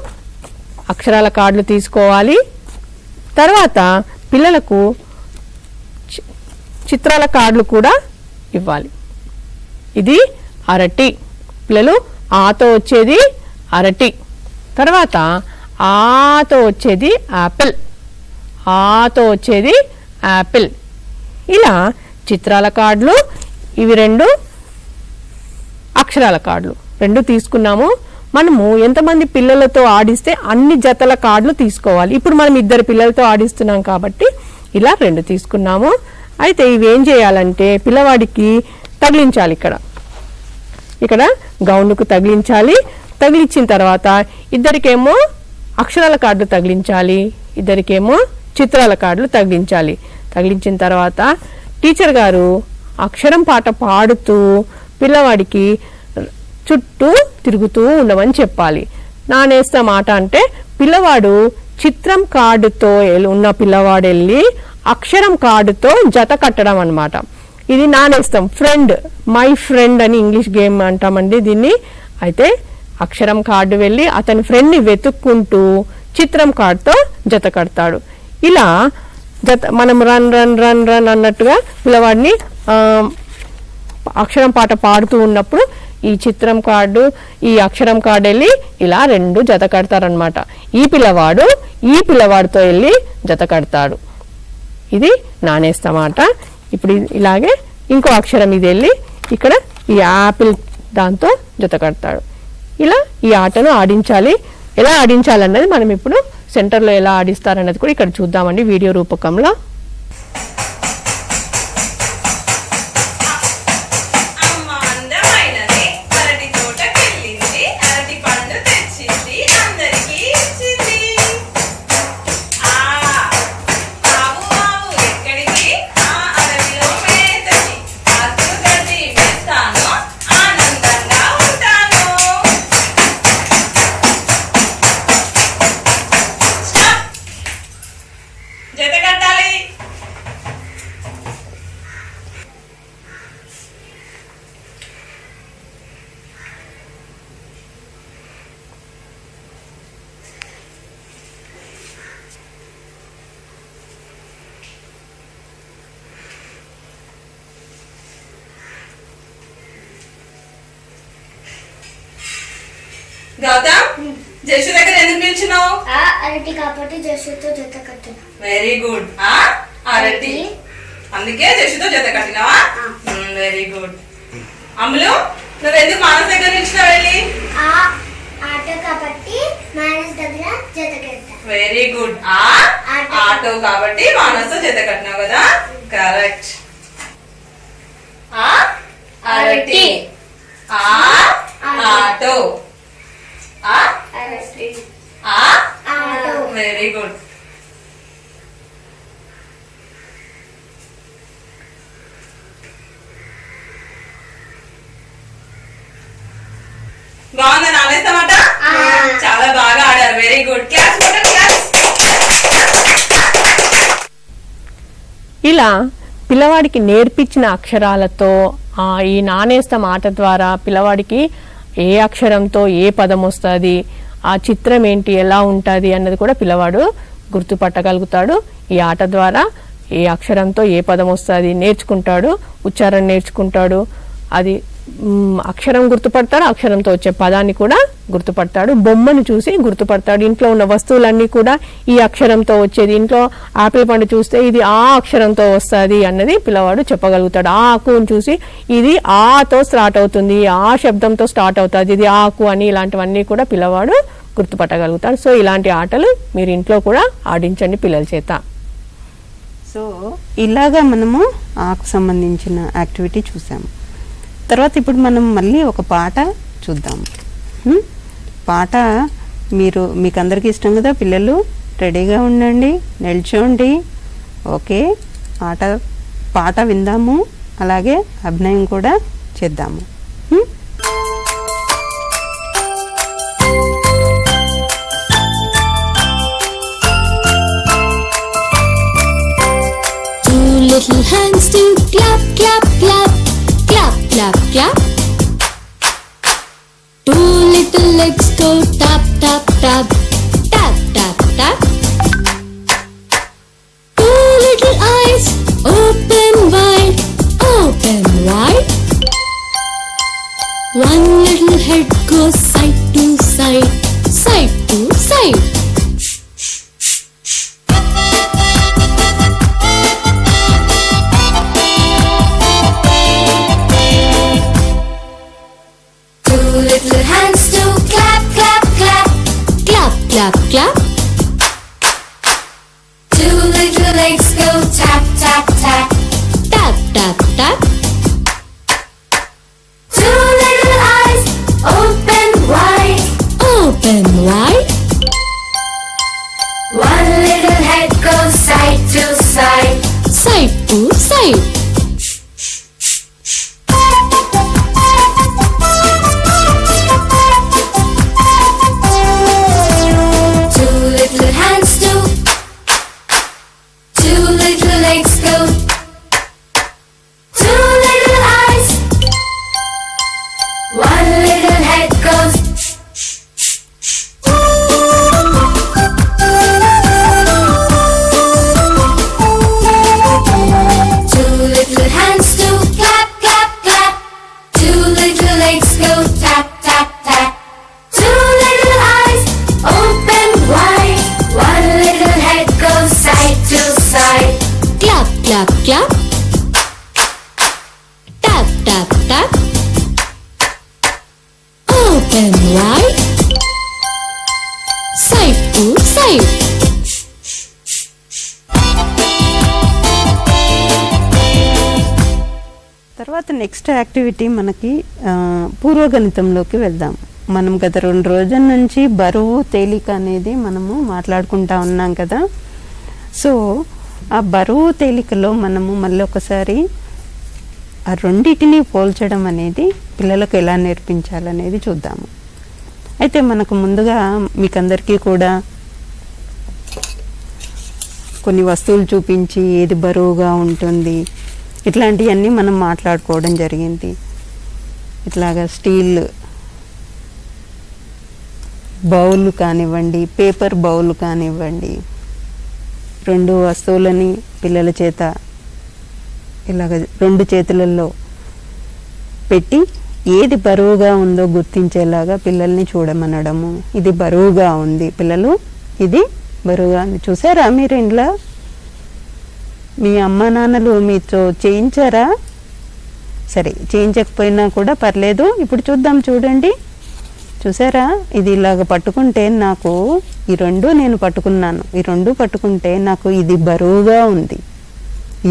అక్షరాల కార్డులు తీసుకోవాలి. తర్వాత పిల్లలకు చిత్రాల కార్డులు కూడా ఇవ్వాలి. ఇది అరటి, పిల్లలు ఆతో వచ్చేది అరటి. తర్వాత ఆతో వచ్చేది యాపిల్, ఆతో వచ్చేది యాపిల్. ఇలా చిత్రాల కార్డులు, ఇవి 2 అక్షరాల కార్డులు 2 తీసుకున్నాము. మనము ఎంతమంది పిల్లలతో ఆడిస్తే అన్ని జతల కార్డులు తీసుకోవాలి. ఇప్పుడు మనం 2 పిల్లలతో ఆడిస్తున్నాం కాబట్టి ఇలా 2 తీసుకున్నాము. అయితే ఇవేం చేయాలంటే పిల్లవాడికి తగిలించాలి. ఇక్కడ గౌన్కు తగిలించాలి. తగిలించిన తర్వాత ఇద్దరికేమో అక్షరాల కార్డు తగిలించాలి, ఇద్దరికేమో చిత్రాల కార్డులు తగిలించాలి. తగిలించిన తర్వాత టీచర్ గారు అక్షరం పాట పాడుతూ పిల్లవాడికి చుట్టూ తిరుగుతూ ఉండమని చెప్పాలి. నానేస్తం ఆట అంటే పిల్లవాడు చిత్రం కార్డుతో ఉన్న పిల్లవాడు వెళ్ళి అక్షరం కార్డుతో జత కట్టడం అన్నమాట. ఇది నానేస్తం. ఫ్రెండ్, మై ఫ్రెండ్ అని ఇంగ్లీష్ గేమ్ అంటామండి దీన్ని. అయితే అక్షరం కార్డు వెళ్ళి అతని ఫ్రెండ్ని వెతుక్కుంటూ చిత్రం కార్డుతో జత కడతాడు. ఇలా మనం రన్ రన్ రన్ రన్ అన్నట్టుగా పిల్లవాడిని అక్షరం పాట పాడుతూ ఉన్నప్పుడు ఈ చిత్రం కార్డు ఈ అక్షరం కార్డు వెళ్ళి ఇలా 2 జత కడతారనమాట. ఈ పిల్లవాడితో వెళ్ళి జత కడతాడు. ఇది నానేస్తమాట. ఇప్పుడు ఇలాగే ఇంకో అక్షరం ఇది వెళ్ళి ఇక్కడ ఈ యాపిల్ దాంతో జత కడతాడు. ఇలా ఈ ఆటను ఆడించాలి. ఎలా ఆడించాలన్నది మనం ఇప్పుడు సెంటర్లో ఎలా ఆడిస్తారన్నది కూడా ఇక్కడ చూద్దామండి వీడియో రూపకంలో. గౌతమ్, జస్సు దగ్గర ఎందుకు పిలిచినావు? అరటి కాబట్టి జస్సుతో జత కట్టినా. Very good. అరటి, అందుకే జస్సుతో జత కట్టినావా? Very good. అమ్ములు, నువ్వు ఎందుకు మానస్ దగ్గర నిలిచినావు వెళ్ళి? ఆట కాబట్టి మానస్ దగ్గర జత కట్టా. Very good. ఆటో కాబట్టి మానస్ జత కట్టినావు కదా, కరెక్ట్. అరటి, ఆటో, వెరీ గుడ్. బాగుందా నానేస్తామాట? చాలా బాగా ఆడారు. Very good. Class class. ఇలా పిల్లవాడికి నేర్పించిన అక్షరాలతో ఈ నానేస్తం ఆట ద్వారా పిల్లవాడికి ఏ అక్షరంతో ఏ పదం వస్తుంది, ఆ చిత్రం ఏంటి, ఎలా ఉంటుంది అన్నది కూడా పిల్లవాడు గుర్తుపట్టగలుగుతాడు. ఈ ఆట ద్వారా ఏ అక్షరంతో ఏ పదం వస్తుంది నేర్చుకుంటాడు, ఉచ్చారణ నేర్చుకుంటాడు. అది అక్షరం గుర్తుపడతాడు, అక్షరంతో వచ్చే పదాన్ని కూడా గుర్తుపడతాడు, బొమ్మను చూసి గుర్తుపడతాడు. ఇంట్లో ఉన్న వస్తువులన్నీ కూడా ఈ అక్షరంతో వచ్చేది, ఇంట్లో ఆపిల్ పండు చూస్తే ఇది ఆ అక్షరంతో వస్తుంది అన్నది పిల్లవాడు చెప్పగలుగుతాడు. ఆ ఆకుని చూసి ఇది ఆతో స్టార్ట్ అవుతుంది, ఆ శబ్దంతో స్టార్ట్ అవుతుంది, ఇది ఆకు అని ఇలాంటివన్నీ కూడా పిల్లవాడు గుర్తుపట్టగలుగుతాడు. సో ఇలాంటి ఆటలు మీరు ఇంట్లో కూడా ఆడించండి పిల్లల చేత. సో ఇలాగా మనము ఆకు సంబంధించిన యాక్టివిటీ చూసాము. తర్వాత ఇప్పుడు మనం మళ్ళీ ఒక పాట చూద్దాము. పాట మీకు అందరికీ ఇష్టం కదా పిల్లలు, రెడీగా ఉండండి, నిల్చోండి. ఓకే, పాట విందాము, అలాగే అభినయం కూడా చేద్దాము. Little hands do clap, clap, clap, clap, clap, clap. Two little legs go tap, tap, tap, tap, tap, tap. Two little eyes open wide, open wide. One little head goes side to side, side to side. Little hands do clap, clap, clap, Clap, clap, clap. two little legs go tap, tap, tap, Tap, tap, tap. two little eyes open wide, Open wide. one little head goes side to side, Side to side. two little hands do, two little legs go, two little eyes, one little head goes. Two little hands do clap, clap, clap, two little legs go tap, tap, tap, two little eyes open wide, one little head goes side to side. Clap, clap, clap. Tap, tap, tap. Open wide. Side to side. తర్వాత next activity మనకి పూర్వగణితంలోకి వెళ్దాం. మనం గత 2 రోజుల నుంచి బరువు తేలిక అనేది మనము మాట్లాడుకుంటా ఉన్నాం కదా. సో ఆ బరువు తేలికలో మనము మళ్ళీ ఒకసారి ఆ రెండింటిని పోల్చడం అనేది పిల్లలకు ఎలా నేర్పించాలనేది చూద్దాము. అయితే మనకు ముందుగా మీకందరికీ కూడా కొన్ని వస్తువులు చూపించి ఏది బరువుగా ఉంటుంది ఇట్లాంటివన్నీ మనం మాట్లాడుకోవడం జరిగింది. ఇట్లాగా స్టీల్ బౌల్ కానివ్వండి, పేపర్ బౌల్ కానివ్వండి, 2 వస్తువులని పిల్లల చేత ఇలాగ 2 చేతులలో పెట్టి ఏది బరువుగా ఉందో గుర్తించేలాగా పిల్లల్ని చూడమనడము. ఇది బరువుగా ఉంది పిల్లలు, ఇది బరువుగా ఉంది. చూసారా మీరు ఇంట్లో మీ అమ్మ నాన్నలు మీతో చేయించారా? సరే, చేయించకపోయినా కూడా పర్లేదు. ఇప్పుడు చూద్దాం, చూడండి. చూసారా, ఇది ఇలాగ పట్టుకుంటే నాకు ఈ 2 నేను పట్టుకున్నాను. ఈ 2 పట్టుకుంటే నాకు ఇది బరువుగా ఉంది,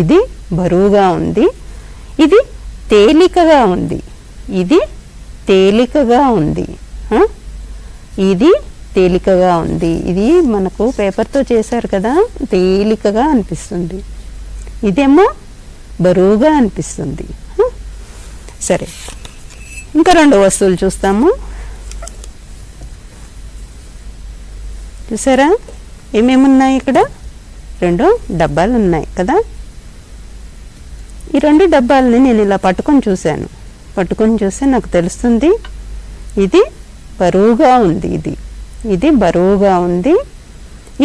ఇది బరువుగా ఉంది, ఇది తేలికగా ఉంది, ఇది తేలికగా ఉంది, ఇది తేలికగా ఉంది. ఇది మనకు పేపర్తో చేశారు కదా, తేలికగా అనిపిస్తుంది. ఇదేమో బరువుగా అనిపిస్తుంది. సరే, ఇంకా 2 వస్తువులు చూస్తాము. చూసారా ఏమేమి ఉన్నాయి ఇక్కడ? 2 డబ్బాలు ఉన్నాయి కదా. ఈ 2 డబ్బాలని నేను ఇలా పట్టుకొని చూశాను. పట్టుకొని చూస్తే నాకు తెలుస్తుంది ఇది బరువుగా ఉంది, ఇది బరువుగా ఉంది,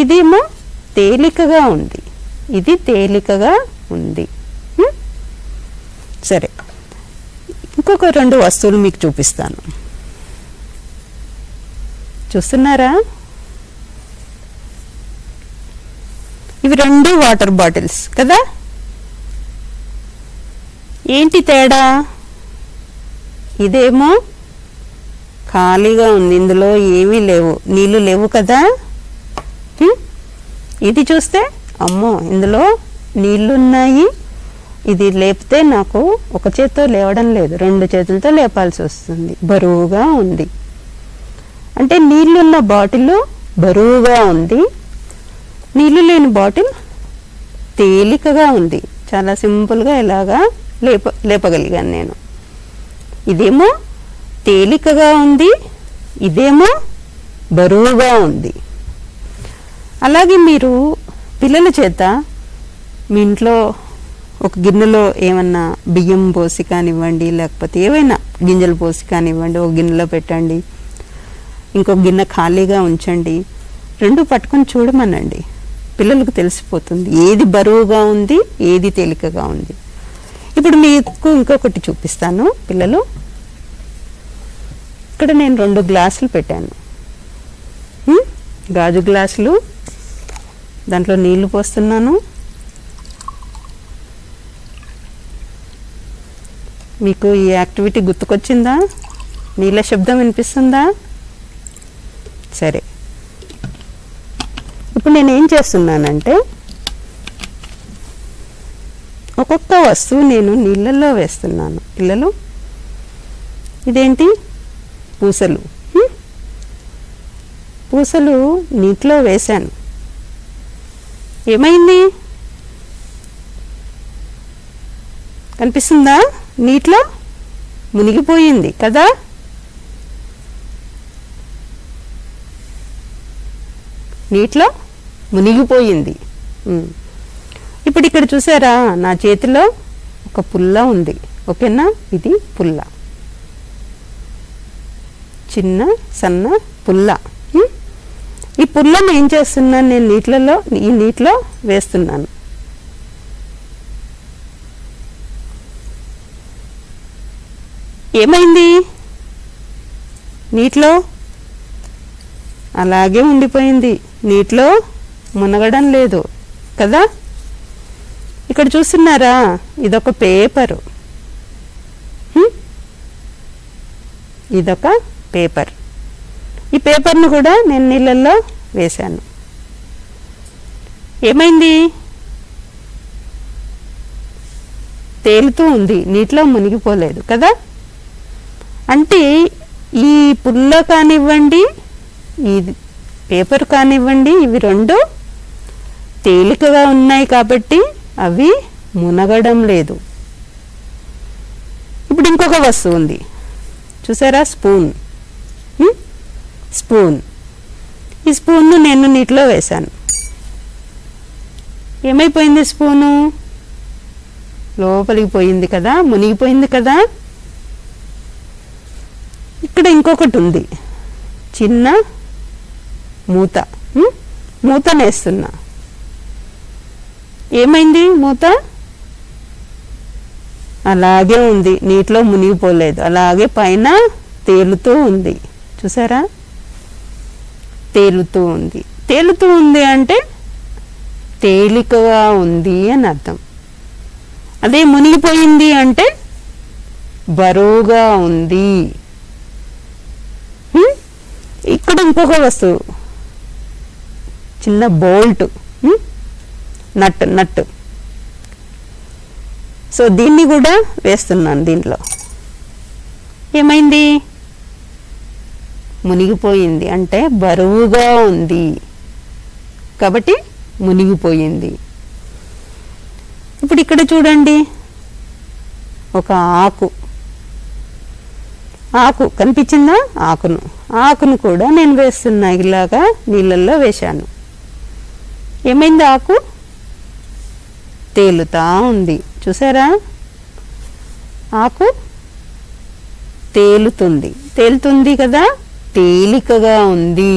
ఇదేమో తేలికగా ఉంది, ఇది తేలికగా ఉంది. సరే, ఇంకొక 2 వస్తువులు మీకు చూపిస్తాను. చూస్తున్నారా? ఇవి 2 వాటర్ బాటిల్స్ కదా. ఏంటి తేడా? ఇదేమో ఖాళీగా ఉంది, ఇందులో ఏమీ లేవు, నీళ్లు లేవు కదా. ఇది చూస్తే అమ్మో ఇందులో నీళ్లున్నాయి, ఇది లేపితే నాకు ఒక చేత్తో లేవడం లేదు, 2 చేతులతో లేపాల్సి వస్తుంది, బరువుగా ఉంది. అంటే నీళ్లున్న బాటిల్ బరువుగా ఉంది, నీళ్లు లేని బాటిల్ తేలికగా ఉంది. చాలా సింపుల్గా ఇలాగా లేపగలిగాను నేను. ఇదేమో తేలికగా ఉంది, ఇదేమో బరువుగా ఉంది. అలాగే మీరు పిల్లల చేత మీ ఇంట్లో ఒక గిన్నెలో ఏమన్నా బియ్యం పోసి కానివ్వండి, లేకపోతే ఏవైనా గింజలు పోసి కానివ్వండి, ఒక గిన్నెలో పెట్టండి, ఇంకొక గిన్నె ఖాళీగా ఉంచండి, 2 పట్టుకొని చూడమనండి. పిల్లలకు తెలిసిపోతుంది ఏది బరువుగా ఉంది, ఏది తేలికగా ఉంది. ఇప్పుడు మీకు ఇంకొకటి చూపిస్తాను పిల్లలు. ఇక్కడ నేను 2 గ్లాసులు పెట్టాను, గాజు గ్లాసులు. దాంట్లో నీళ్లు పోస్తున్నాను. మీకు ఈ యాక్టివిటీ గుర్తుకొచ్చిందా? నీళ్ళ శబ్దం వినిపిస్తుందా? సరే, ఇప్పుడు నేను ఏం చేస్తున్నానంటే ఒక్కొక్క వస్తువు నేను నీళ్ళల్లో వేస్తున్నాను పిల్లలు. ఇదేంటి? పూసలు. పూసలు నీటిలో వేశాను, ఏమైంది కనిపిస్తుందా? నీటిలో మునిగిపోయింది కదా. నీటిలో మునిగిపోయింది. ఇప్పుడు ఇక్కడ చూసారా, నా చేతిలో ఒక పుల్ల ఉంది, ఓకేనా? ఇది పుల్ల, చిన్న సన్న పుల్ల. ఈ పుల్లను ఏం చేస్తున్నాను నేను ఈ నీటిలో వేస్తున్నాను. ఏమైంది? నీటిలో అలాగే ఉండిపోయింది, నీటిలో మునగడం లేదు కదా. ఇక్కడ చూస్తున్నారా, ఇదొక పేపరు, ఇదొక పేపర్. ఈ పేపర్ను కూడా నేను నీళ్ళల్లో వేశాను. ఏమైంది? తేలుతూ ఉంది, నీటిలో మునిగిపోలేదు కదా. అంటే ఈ పుల్ల కానివ్వండి, ఈ పేపర్ కానివ్వండి, ఇవి 2 తేలికగా ఉన్నాయి కాబట్టి అవి మునగడం లేదు. ఇప్పుడు ఇంకొక వస్తువు ఉంది చూసారా, స్పూన్. స్పూన్, ఈ స్పూన్ను నేను నీటిలో వేశాను. ఏమైపోయింది? స్పూను లోపలికి పోయింది కదా, మునిగిపోయింది కదా. ఇక్కడ ఇంకొకటి ఉంది, చిన్న మూత. మూతనేస్తున్నా, ఏమైంది? మూత అలాగే ఉంది, నీటిలో మునిగిపోలేదు, అలాగే పైన తేలుతూ ఉంది. చూసారా, తేలుతూ ఉంది. తేలుతూ ఉంది అంటే తేలికగా ఉంది అని అర్థం. అదే మునిగిపోయింది అంటే బరువుగా ఉంది. ఇక్కడ ఇంకొక వస్తువు, చిన్న బోల్ట్, నట్టు. సో దీన్ని కూడా వేస్తున్నాను దీంట్లో. ఏమైంది? మునిగిపోయింది అంటే బరువుగా ఉంది కాబట్టి మునిగిపోయింది. ఇప్పుడు ఇక్కడ చూడండి, ఒక ఆకు కనిపించిందా? ఆకును కూడా నేను వేస్తున్నా, ఇలాగా నీళ్ళల్లో వేశాను. ఏమైంది? ఆకు తేలుతా ఉంది. చూసారా, ఆకు తేలుతుంది కదా, తేలికగా ఉంది.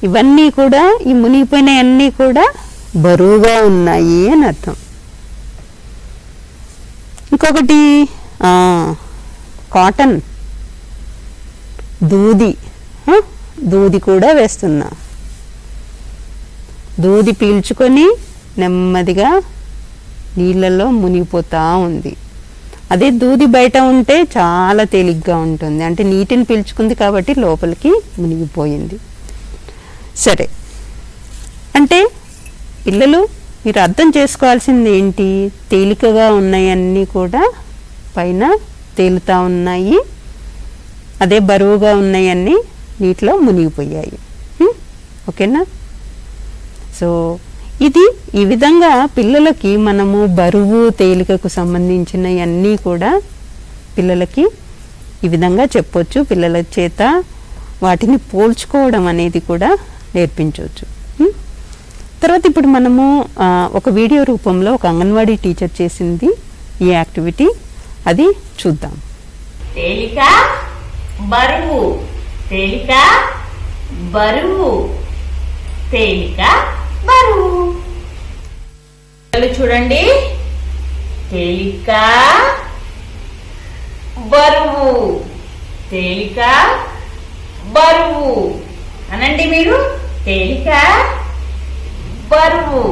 ఇవన్నీ కూడా, ఈ మునిగిపోయినవన్నీ కూడా బరువుగా ఉన్నాయి అని అర్థం. ఇంకొకటి కాటన్, దూది, దూది కూడా వేస్తున్నా. దూది పీల్చుకొని నెమ్మదిగా నీళ్ళల్లో మునిగిపోతూ ఉంది. అదే దూది బయట ఉంటే చాలా తేలిగ్గా ఉంటుంది, అంటే నీటిని పీల్చుకుంది కాబట్టి లోపలికి మునిగిపోయింది. సరే, అంటే పిల్లలు మీరు అర్థం చేసుకోవాల్సింది ఏంటి, తేలికగా ఉన్నాయన్నీ కూడా పైన తేలుతూ ఉన్నాయి, అదే బరువుగా ఉన్నాయన్నీ నీటిలో మునిగిపోయాయి. ఓకేనా? సో ఇది ఈ విధంగా పిల్లలకి మనము బరువు తేలికకు సంబంధించినవన్నీ కూడా పిల్లలకి ఈ విధంగా చెప్పొచ్చు. పిల్లల చేత వాటిని పోల్చుకోవడం అనేది కూడా నేర్పించవచ్చు. తర్వాత ఇప్పుడు మనము ఒక వీడియో రూపంలో ఒక అంగన్వాడీ టీచర్ చేసింది ఈ యాక్టివిటీ, అది చూద్దాం. తేలిక బరువు, తేలిక బరువు, తేలిక బరువు. చూడండి, తేలిక బరువు, తేలిక బరువు అనండి మీరు. తేలిక బరువు.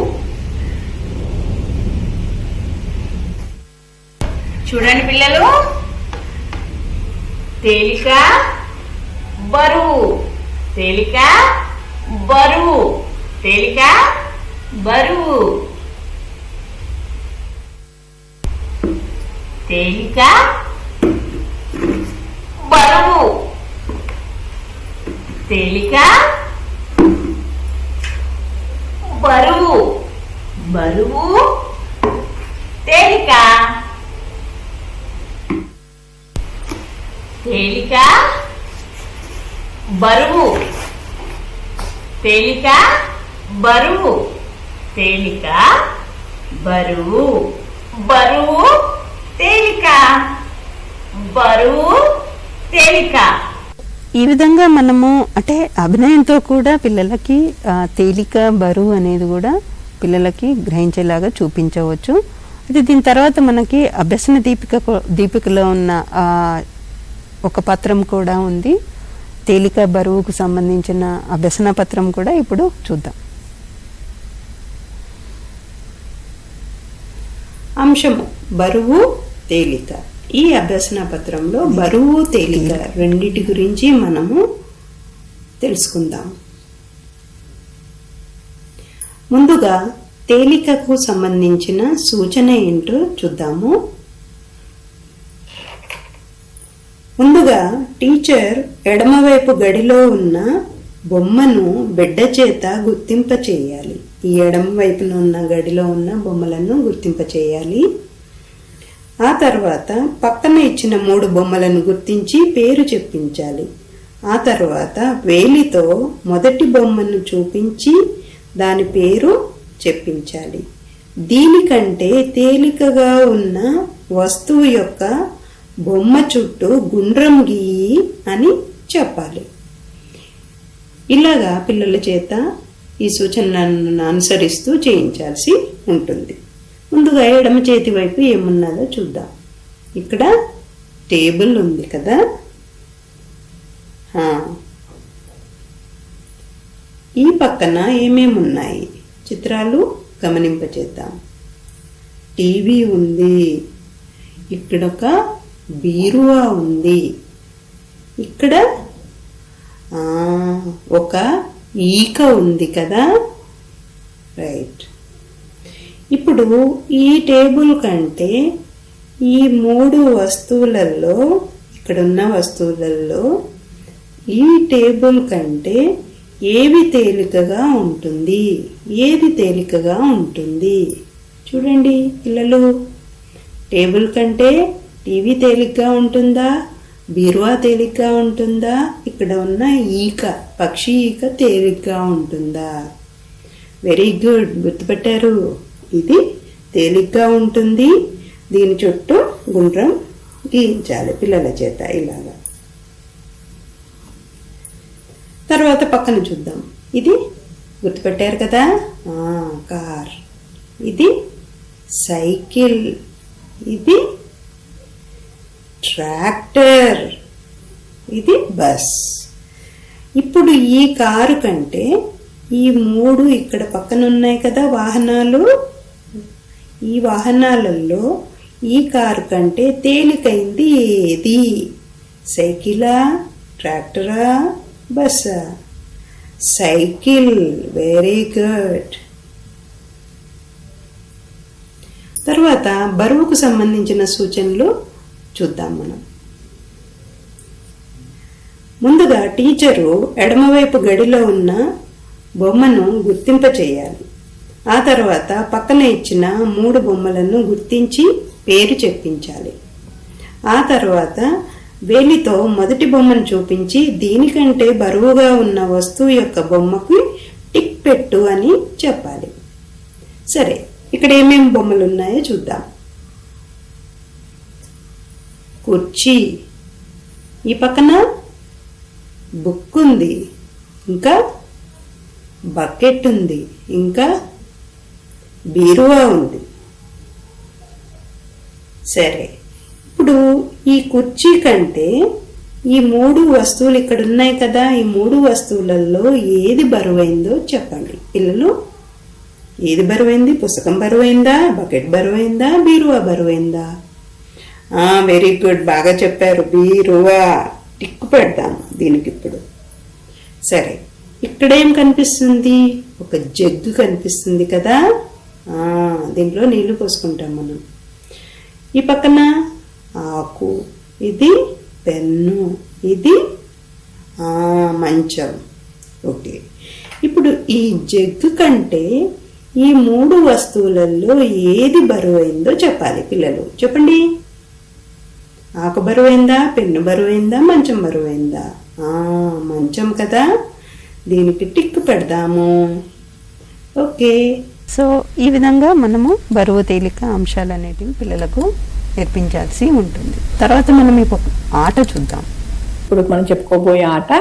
చూడండి పిల్లలు, తేలిక బరువు, తేలిక బరువు, తేలిక బరువు, తేలిక బరువు, తేలిక బరువు, బరువు, తేలిక, తేలిక బరువు, తేలిక బరువు, తేలిక బరువు, బరువు తేలిక, బరువు తేలిక. ఈ విధంగా మనము అంటే అభినయంతో కూడా పిల్లలకి తేలిక బరువు అనేది కూడా పిల్లలకి గ్రహించేలాగా చూపించవచ్చు. అయితే దీని తర్వాత మనకి అభ్యసన దీపికలో ఉన్న ఒక పత్రం కూడా ఉంది. తేలిక బరువుకు సంబంధించిన అభ్యసన పత్రం కూడా ఇప్పుడు చూద్దాం. అంశము బరువు తేలిక. ఈ అభ్యసన పత్రంలో బరువు తేలిక రెండిటి గురించి మనము తెలుసుకుందాం. ముందుగా తేలికకు సంబంధించిన సూచన ఏంటో చూద్దాము. ముందుగా టీచర్ ఎడమవైపు గడిలో ఉన్న బొమ్మను బిడ్డ చేత గుర్తింప చేయాలి. ఈ ఎడమ వైపున ఉన్న గడిలో ఉన్న బొమ్మలను గుర్తింప చేయాలి. ఆ తర్వాత పక్కన ఇచ్చిన 3 బొమ్మలను గుర్తించి పేరు చెప్పించాలి. ఆ తర్వాత వేలితో మొదటి బొమ్మను చూపించి దాని పేరు చెప్పించాలి. దీనికంటే తేలికగా ఉన్న వస్తువు యొక్క బొమ్మ చుట్టూ గుండ్రం గీయి అని చెప్పాలి. ఇలాగా పిల్లల చేత ఈ సూచనలను అనుసరిస్తూ చేయించాల్సి ఉంటుంది. ముందుగా ఎడమ చేతి వైపు ఏమున్నదో చూద్దాం. ఇక్కడ టేబుల్ ఉంది కదా, ఈ పక్కన ఏమేమి ఉన్నాయి చిత్రాలు గమనింపచేద్దాం. టీవీ ఉంది, ఇక్కడ ఒక బీరువా ఉంది, ఇక్కడ ఒక ఈక ఉంది కదా, రైట్. ఇప్పుడు ఈ టేబుల్ కంటే ఈ 3 వస్తువులలో, ఇక్కడున్న వస్తువులలో ఈ టేబుల్ కంటే ఏవి తేలికగా ఉంటుంది, ఏది తేలికగా ఉంటుంది? చూడండి పిల్లలు, టేబుల్ కంటే టీవీ తేలిగ్గా ఉంటుందా, బీరువా తేలిగ్గా ఉంటుందా, ఇక్కడ ఉన్న ఈక, పక్షి ఈక తేలిగ్గా ఉంటుందా? వెరీ గుడ్, గుర్తుపెట్టారు. ఇది తేలిగ్గా ఉంటుంది. దీని చుట్టూ గుండ్రం గీయించాలి పిల్లల చేత ఇలాగా. తర్వాత పక్కన చూద్దాం. ఇది గుర్తుపెట్టారు కదా, కార్. ఇది సైకిల్, ఇది ట్రాక్టర్, ఇది బస్. ఇప్పుడు ఈ కారు కంటే ఈ 3 ఇక్కడ పక్కన ఉన్నాయి కదా వాహనాలు, ఈ వాహనాలలో ఈ కారు కంటే తేలికైంది ఏది? సైకిలా, ట్రాక్టరా, బస్సా? సైకిల్. Very good. తర్వాత బరువుకు సంబంధించిన సూచనలు చూద్దాం మనం. ముందుగా టీచరు ఎడమవైపు గడిలో ఉన్న బొమ్మను గుర్తింపచేయాలి. ఆ తర్వాత పక్కన ఇచ్చిన 3 బొమ్మలను గుర్తించి పేరు చెప్పించాలి. ఆ తర్వాత వేలితో మొదటి బొమ్మను చూపించి దీనికంటే బరువుగా ఉన్న వస్తువు యొక్క బొమ్మకు టిక్ పెట్టు అని చెప్పాలి. సరే, ఇక్కడ ఏమేమి బొమ్మలు ఉన్నాయో చూద్దాం. కుర్చీ, ఈ పక్కన బుక్ ఉంది, ఇంకా బకెట్ ఉంది, ఇంకా బీరువా ఉంది. సరే, ఇప్పుడు ఈ కుర్చీ కంటే ఈ 3 వస్తువులు ఇక్కడ ఉన్నాయి కదా, ఈ 3 వస్తువులలో ఏది బరువైందో చెప్పండి పిల్లలు. ఏది బరువైంది? పుస్తకం బరువైందా, బకెట్ బరువైందా, బీరువా బరువైందా? వెరీ గుడ్, బాగా చెప్పారు. బీరువా. టిక్కు పెడదాం దీనికి ఇప్పుడు. సరే, ఇక్కడేం కనిపిస్తుంది? ఒక జగ్గు కనిపిస్తుంది కదా, దీంట్లో నీళ్లు పోసుకుంటాం మనం. ఈ పక్కన ఆకు, ఇది పెన్ను, ఇది మంచం. ఓకే, ఇప్పుడు ఈ జగ్గు కంటే ఈ 3 వస్తువులలో ఏది బరువైందో చెప్పాలి పిల్లలు. చెప్పండి. ఆకు బరువైందా, పెన్ను బరువైందా, మంచం బరువైందా? మంచం కదా, దీనికి టిక్ పెడదాము. ఓకే. సో ఈ విధంగా మనము బరువు తేలిక అంశాలు అనేటివి పిల్లలకు నేర్పించాల్సి ఉంటుంది. తర్వాత మనం ఇప్పుడు ఆట చూద్దాం. ఇప్పుడు మనం చెప్పుకోబోయే ఆట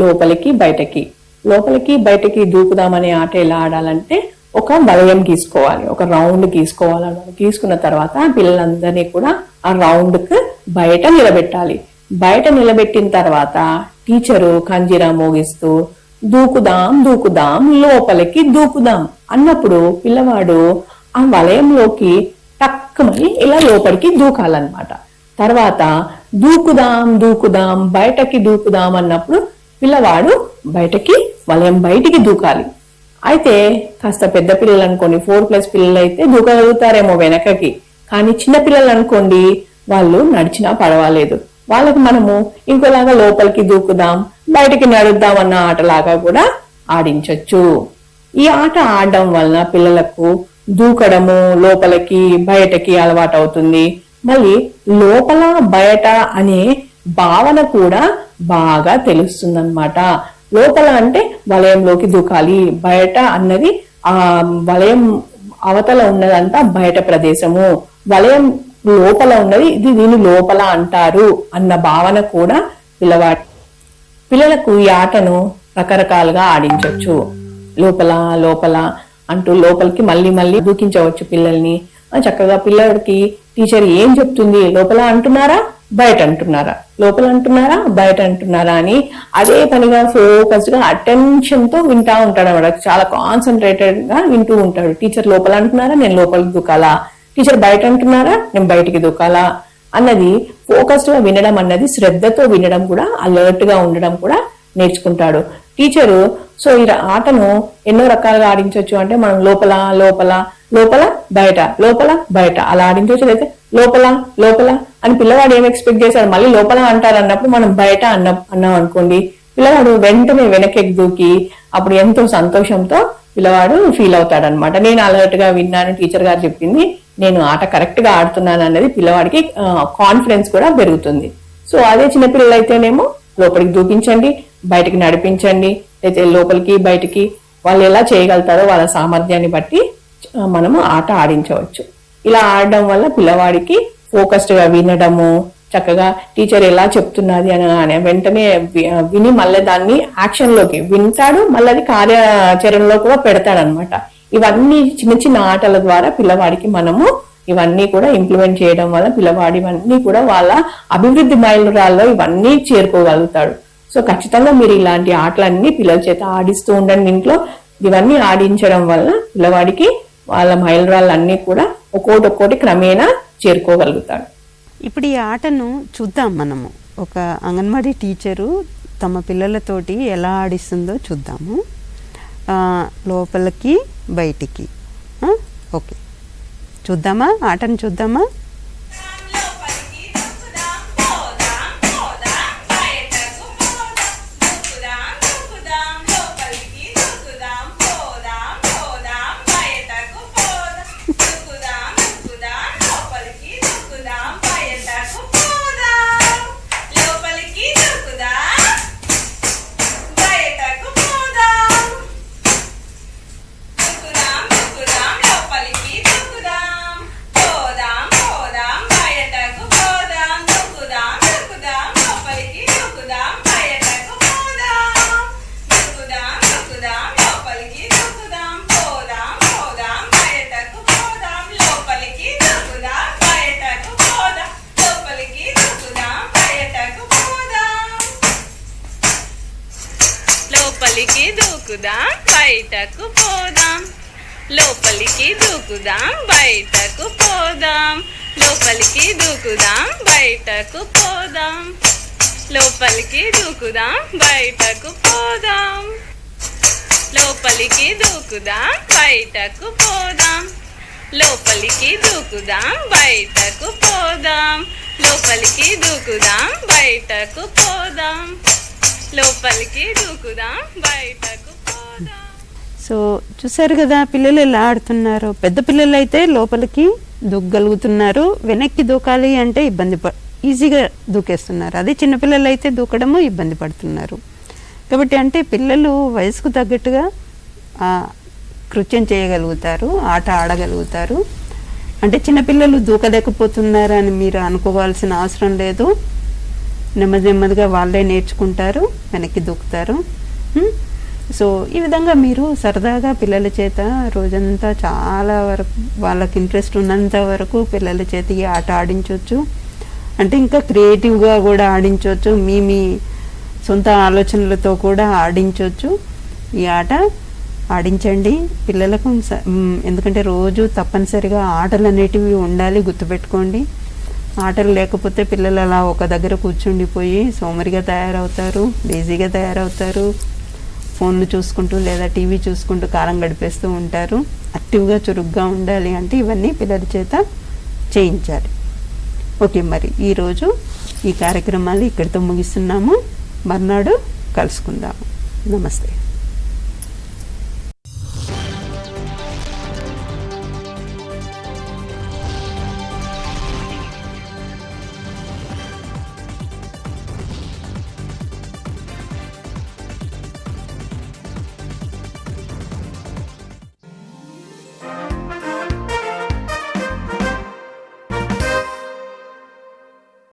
లోపలికి బయటకి. లోపలికి బయటకి దూకుదామనే ఆట ఎలా ఆడాలంటే, ఒక వలయం గీసుకోవాలి, ఒక రౌండ్ గీసుకోవాలన్నమాట. గీసుకున్న తర్వాత పిల్లలందరినీ కూడా ఆ రౌండ్ కు బయట నిలబెట్టాలి. బయట నిలబెట్టిన తర్వాత టీచరు కంజీరా మోగిస్తూ దూకుదాం దూకుదాం లోపలికి దూకుదాం అన్నప్పుడు పిల్లవాడు ఆ వలయంలోకి టక్కుమని ఇలా లోపలికి దూకాలన్నమాట. తర్వాత దూకుదాం దూకుదాం బయటకి దూకుదాం అన్నప్పుడు పిల్లవాడు బయటకి వలయం బయటికి దూకాలి. అయితే కాస్త పెద్ద పిల్లలు అనుకోండి, 4+ పిల్లలు అయితే దూకగలుగుతారేమో వెనకకి. కానీ చిన్న పిల్లలు అనుకోండి, వాళ్ళు నడిచినా పర్వాలేదు, వాళ్ళకి మనము ఇంకోలాగా లోపలికి దూకుదాం బయటికి నడుద్దాం అన్న ఆటలాగా కూడా ఆడించవచ్చు. ఈ ఆట ఆడడం వలన పిల్లలకు దూకడము లోపలికి బయటకి అలవాటు అవుతుంది. మళ్ళీ లోపల బయట అనే భావన కూడా బాగా తెలుస్తుందన్నమాట. లోపల అంటే వలయంలోకి దూకాలి, బయట అన్నది ఆ వలయం అవతల ఉన్నదంతా బయట ప్రదేశము, వలయం లోపల ఉన్నది ఇది దీని లోపల అంటారు అన్న భావన కూడా పిల్లలకు ఈ ఆటను రకరకాలుగా ఆడించవచ్చు. లోపల లోపల అంటూ లోపలికి మళ్ళీ మళ్ళీ దూకించవచ్చు పిల్లల్ని. చక్కగా పిల్లడికి టీచర్ ఏం చెప్తుంది, లోపల అంటున్నారా బయట అంటున్నారా, లోపల అంటున్నారా బయట అంటున్నారా అని అదే పనిగా ఫోకస్డ్ గా అటెన్షన్ తో వింటా ఉంటాడు అన్నమాట. చాలా కాన్సన్ట్రేటెడ్ గా వింటూ ఉంటాడు. టీచర్ లోపల అంటున్నారా, నేను లోపలికి దూకాలా, టీచర్ బయట అంటున్నారా, నేను బయటికి దూకాలా అన్నది ఫోకస్డ్ గా వినడం అన్నది, శ్రద్ధతో వినడం కూడా, అలర్ట్ గా ఉండడం కూడా నేర్చుకుంటాడు టీచరు. సో ఈ ఆటను ఎన్నో రకాలుగా ఆడించవచ్చు. అంటే మనం లోపల లోపల లోపల బయట లోపల బయట అలా ఆడించవచ్చు. అయితే లోపల లోపల అని పిల్లవాడు ఏం ఎక్స్పెక్ట్ చేశాడు, మళ్ళీ లోపల అంటారు అన్నప్పుడు మనం బయట అన్నాం అనుకోండి, పిల్లవాడు వెంటనే వెనకెక్కి దూకి అప్పుడు ఎంతో సంతోషంతో పిల్లవాడు ఫీల్ అవుతాడు అనమాట. నేను అలర్ట్ గా విన్నాను, టీచర్ గారు చెప్పింది, నేను ఆట కరెక్ట్ గా ఆడుతున్నాను అనేది పిల్లవాడికి కాన్ఫిడెన్స్ కూడా పెరుగుతుంది. సో అదే చిన్నపిల్లలు అయితేనేమో లోపలికి దూకించండి, బయటికి నడిపించండి, అయితే లోపలికి బయటికి వాళ్ళు ఎలా చేయగలుగుతారో వాళ్ళ సామర్థ్యాన్ని బట్టి మనము ఆట ఆడించవచ్చు. ఇలా ఆడడం వల్ల పిల్లవాడికి ఫోకస్డ్ గా వినడము, చక్కగా టీచర్ ఎలా చెప్తున్నది అని వెంటనే విని మళ్ళీ దాన్ని యాక్షన్ లోకి వింటాడు, మళ్ళీ అది కార్యాచరణలో కూడా పెడతాడు అనమాట. ఇవన్నీ చిన్న చిన్న ఆటల ద్వారా పిల్లవాడికి మనము ఇవన్నీ కూడా ఇంప్లిమెంట్ చేయడం వల్ల పిల్లవాడు ఇవన్నీ కూడా వాళ్ళ అభివృద్ధి మైలురాల్లో ఇవన్నీ చేరుకోగలుగుతాడు. సో ఖచ్చితంగా మీరు ఇలాంటి ఆటలన్నీ పిల్లల చేత ఆడిస్తూ ఉండండి ఇంట్లో. ఇవన్నీ ఆడించడం వల్ల పిల్లవాడికి వాళ్ళ మైలురాళ్ళన్నీ కూడా ఒక్కోటి క్రమేణా చేరుకోగలుగుతాడు. ఇప్పుడు ఈ ఆటను చూద్దాం మనము. ఒక అంగన్వాడీ టీచరు తమ పిల్లలతోటి ఎలా ఆడిస్తుందో చూద్దాము. లోపలికి బయటికి. ఓకే, చూద్దామా? ఆటను చూద్దామా? లోపలికి దూకుదాం బయటకు పోదాం, లోపలికి దూకుదాం బయటకు పోదాం, లోపలికి దూకుదాం బయటకు పోదాం, లోపలికి దూకుదాం బయటకు పోదాం, లోపలికి దూకుదాం బయటకు పోదాం, లోపలికి దూకుదాం బయటకు పోదాం, లోపలికి దూకుదాం బయటకు పోదాం, లోపలికి దూకుదాం బయటకు పోదాం. సో చూసారు కదా పిల్లలు ఎలా ఆడుతున్నారో. పెద్ద పిల్లలు అయితే లోపలికి దూకగలుగుతున్నారు, వెనక్కి దూకాలి అంటే ఈజీగా దూకేస్తున్నారు. అదే చిన్నపిల్లలు అయితే దూకడము ఇబ్బంది పడుతున్నారు. కాబట్టి అంటే పిల్లలు వయసుకు తగ్గట్టుగా కృత్యం చేయగలుగుతారు, ఆట ఆడగలుగుతారు. అంటే చిన్నపిల్లలు దూకలేకపోతున్నారని మీరు అనుకోవాల్సిన అవసరం లేదు. నెమ్మదిగా వాళ్ళే నేర్చుకుంటారు, వెనక్కి దూకుతారు. సో ఈ విధంగా మీరు సరదాగా పిల్లల చేత రోజంతా చాలా వరకు వాళ్ళకి ఇంట్రెస్ట్ ఉన్నంత వరకు పిల్లల చేత ఈ ఆట ఆడించవచ్చు. అంటే ఇంకా క్రియేటివ్గా కూడా ఆడించవచ్చు, మీ సొంత ఆలోచనలతో కూడా ఆడించవచ్చు. ఈ ఆట ఆడించండి పిల్లలకు. ఎందుకంటే రోజు తప్పనిసరిగా ఆటలు అనేటివి ఉండాలి, గుర్తుపెట్టుకోండి. ఆటలు లేకపోతే పిల్లలు అలా ఒక దగ్గర కూర్చుండిపోయి సోమరిగా తయారవుతారు, లేజీగా తయారవుతారు. ఫోన్లు చూసుకుంటూ లేదా టీవీ చూసుకుంటూ కాలం గడిపేస్తూ ఉంటారు. యాక్టివ్గా చురుగ్గా ఉండాలి అంటే ఇవన్నీ పిల్లల చేత చేయించాలి. ఓకే, మరి ఈరోజు ఈ కార్యక్రమాలు ఇక్కడితో ముగిస్తున్నాము. మర్నాడు కలుసుకుందాము. నమస్తే.